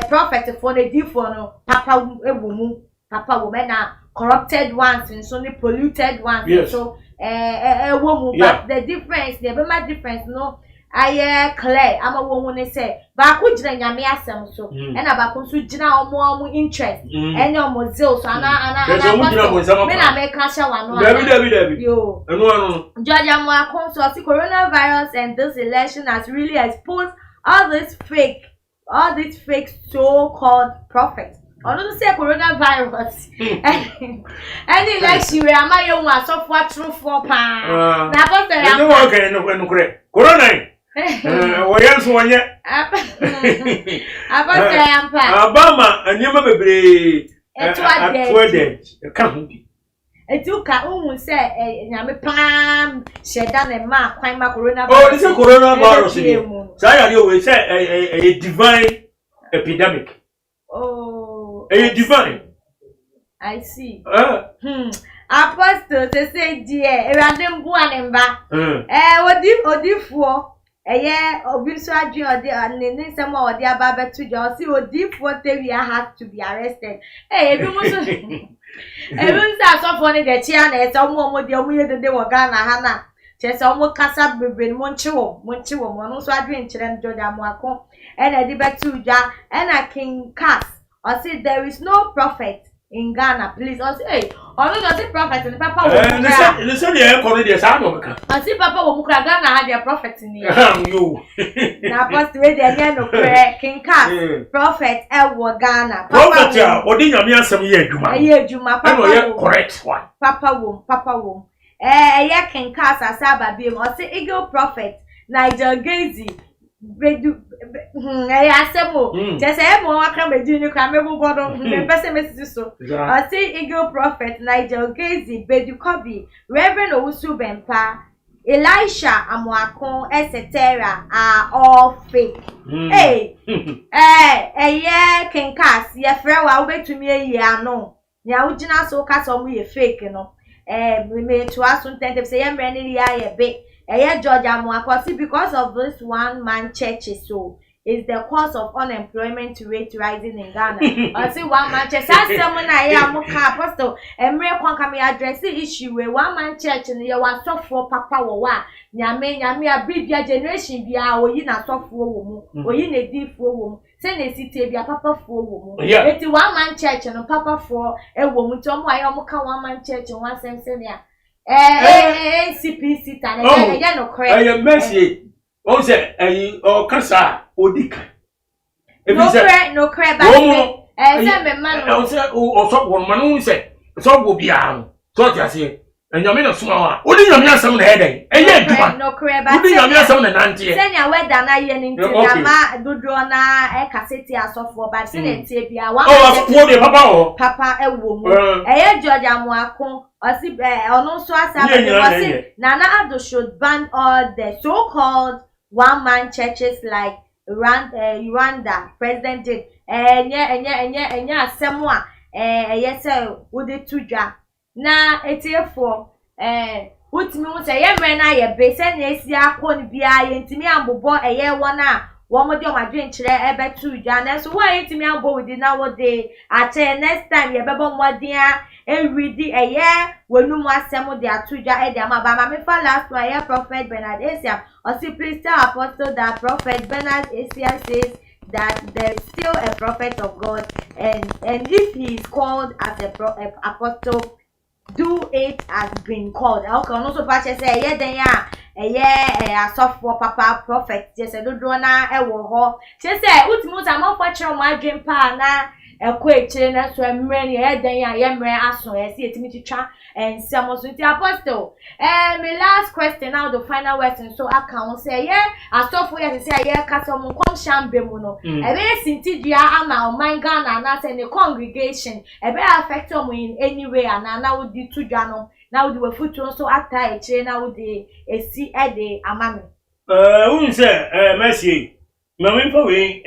prophet for the different no papa ewumu papa wo na corrupted ones and so polluted ones. Yes. So but the difference the bema difference no I clear ama wo ne say ba ko gina nyame asem so e na ba ko so gina omo interest enye omo zeal so ana me na me ka sha wa no David yo eno George Amoako so the coronavirus and this election has really exposed all this fake so-called prophets. Ono say coronavirus. Any election we am I you so for true for pa. Na boss ya. No okay no corona. Wo yenso wonye. Abasa ya mpa. Abama anyema bebre. Atwede. Ka hu bi. Etuka unhu say nyame pam sheda na ma kwan ma coronavirus. Oh, this is coronavirus ni. Say ya we say a divine epidemic. Oh. A divine. I see. Apostle to say dear, Erade mbu anemba. Odifuo. Obi so adwe odi anene nsem a odi aba betu jo si odifuo tewia has to be arrested. Ebi mo so. Ebi nsa so for ne de chia na ese omo de omo yedede wo Ghana ha na. Chese omo kasa bebe mo nchiwo mo no so adwe nchire George Amoako. And the betu ja and King Cass. I say there is no prophet in Ghana, please. I say, hey, I don't see prophet in the papa. Listen, the corridor, I see papa will Ghana had their prophet in here. You now, first way they no prayer. King Cass, prophet, Ghana. Prophet, or didn't you mean some year, Juma? Papa, correct one. Papa womb. King Cass, Asaba beam, or say eagle prophet, Nigel Gazy. Asemo just say mo aka meji ni kwa mebo godo pese message so I say eagle prophet Nigel Gazy Bedukobi Reverend Owusu Bempa Elisha Amoako etc are all fake. Hey King Cass ye frɛ wa obetumi eyi ano nya ugina so ka so mo ye fake no me to aso ntente say ye mre ni ya ye be George Amoako because of this one-man churches so is the cause of unemployment rate rising in Ghana. I say one-man church. That's someone I am apostle. Emre kon come address the issue with one-man church and you want so for papa wa. Nyame a bibia generation bia oyi na so for wo mu. Oyi na di for wo mu. Say na city bia papa for wo mu. Eti one-man church no papa for e wo mu. To mo ayo mo ka one-man church one same ya. CPC tan again no correct. Mercy. O say o kasa odika. No correct but say me man o say o so won man say so go bia so ti ase enyame na suma wa odi nyame asem na hedan eye aduma no correct but odi nyame asem na nantie say na weather na ye ni nti ma dodo na kaseti asofo but say na tie bia wa papa ewo mu George Amoako Osi ono so asaba Nana Addo should ban all the so-called one-man churches like Rwanda president did. Enye asemu a yese wode tudwa na etiefo wotimi wo say ye mre na ye be se na esi akọ ni bia ye ntimi ambobo eye wona one more my drink ebe to Jana. So why ain't me abo with it nowadays? I tell next time you beba more dear every day a year when no more semo de atuja e ama ba me for last one year Prophet Bernard Asia or see please tell apostle that Prophet Bernard Asia says that there is still a prophet of God and if he is called as a apostle, do it as been called. Okay, also patch say yeah then a software papa prophet just a do na e wo ho. Say ultimu am for chere mo adwen pa na ekwe na so emre ne yeah then ya emre aso e see etimi twitwa ensem so ti apostle. My last question now the final question so account say yeah software say yeah kaso mo kom shambe mu no. E be sintidua ama o man Ghana na say the congregation e be affect them in any way and na wo di tudwa no na wo di we futu so ata e chere na wo di esi e de amame un say mercy me we for we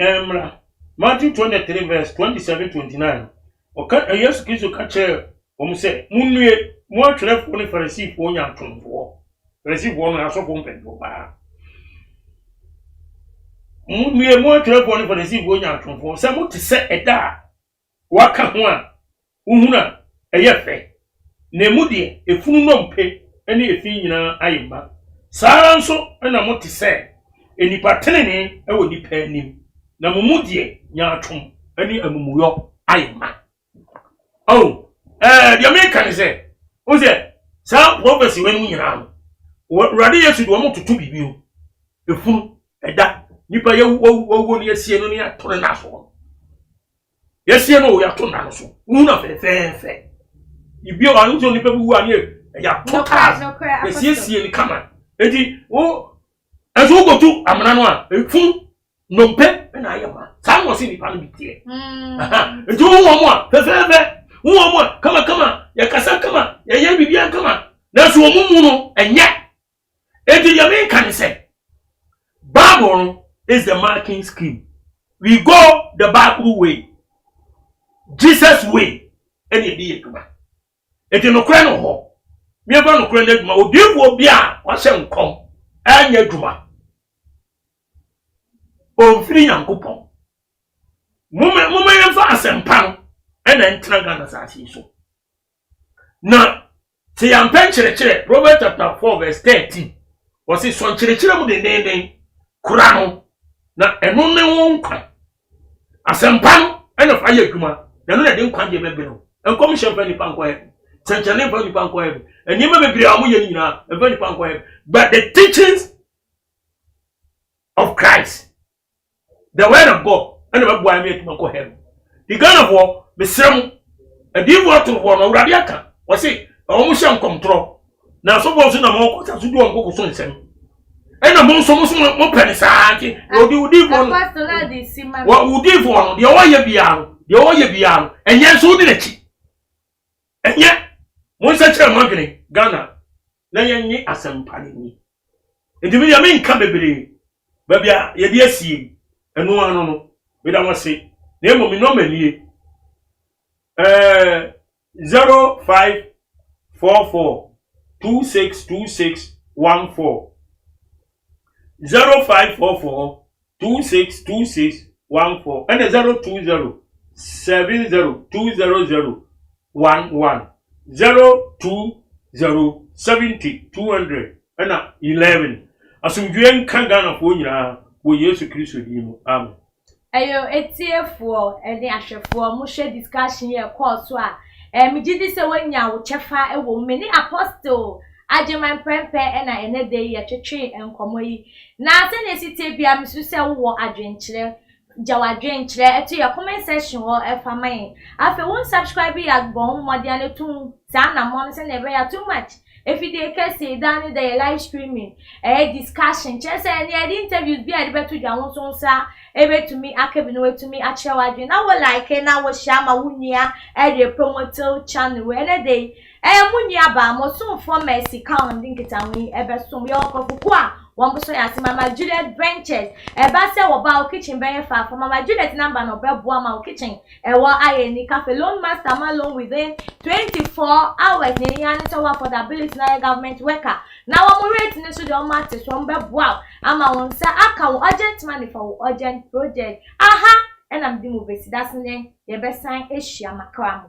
Matthew 23 verse 27-29 oka Yesu Kristo ka che o say munue mo atwere fo ne Pharisee fo nya atonfo Pharisee fo no asofo mpendo ba munue mo atwere fo ne Pharisee fo nya atonfo say mo te se eda waka ho a uhuna eyefe na mu de efunu no mpe ene efi nyina ayimba saa nso na mo te se enipa tenene e wo nipa anim na mu de nya atom ene amumuyo ayimba the American say o say saa prophecy we nyina no Rade Yesu do mo tutu bibio efunu eda nipa ye wo ne asie no ne atore na so yesie no ya to na so una fe ibio anu so nipa bu ani ya to ka yesie ni kama edi o aso gotu amana no a efun nompe na ayama sa mo si nipa no bitie edi wo mo a fe wo mo kama ya kasa kama ya ye bibia kama na so mu no enye edi ya me kan say Bible is the marking scheme. We go the Bible way, Jesus way, and ye be ekuma. Eti no kra no ho. Me eba no kra na eduma odifo bia wa hye nkom anya eduma. O firi yankopon. Muma yemfa asempan ena ntra Ghana saasi so. Na te yampen kire Proverbs chapter 4 verse 13. Wasi so kire mu de kura no na eno ne won kwa asempan ena fa ye adwuma na no de nkwa je bebe no enkom hye ni pankwa he chanchane fa ni pankwa he enima bebiri amu ye nyina fa ni pankwa he but the teachings of Christ, the word of God ena ba bua me pankwa he the Ghana for besrem edivo to for no urade aka wose omu hye nkomtro na so bo so na mo ko sa so du onko so nsem ena mo so mo pene saati odi fo no pastor di sima odi fo no de o ye bia no enye so di nachi enye mo se chere mo gene Ghana na yenye asempane ni edimi ya me nka bebere ba bia ye de asie enu anu no we da wose na emo mi no manie 0544 262614 0544 262614 and 020 70 200 020 70 200 and 11 asumdwen kan Ghana fo nyina wo Yesu Kristo di mu amen. Ayo etiefo ene ahwefo mo hwe discussion ye call so a me gidi se wanya wo chefa ewo me ni apostle Ajeman prempe ena ene de ye twetwe enkomo yi na ase na sitie bia mesu se wo adwenkyere jawadwenkyere eto ye comment section wo efaman afi won subscribe ya bon modiane tun sa na mo se na be ya too much if you dey kese down the live streaming discussion chese any interviews bi ade betu dwa won so sa ebetumi akabi no wetumi achewa wadwe na wo like na wo share ma wunia de promote channel we na dey munia ba mo so for mercy count nkita wi ebe so yo kofuku a wɔn bo so yɛ ase Mama Juliet Ventures ɛba sɛ wɔba wo kitchen bɛyɛ fa Mama Juliet number no bɛboa ma wo kitchen ɛwɔ ayɛ ni cafe loan master ma loan within 24 hours ne nya ne sɛ affordability na government worker na wɔn rate ne so de wɔn ate so wɔn bɛboa ama wɔn sɛ aka wo urgent money for wo urgent project aha ɛna mdi mu besi dasene yɛbɛsan ahyia makra mo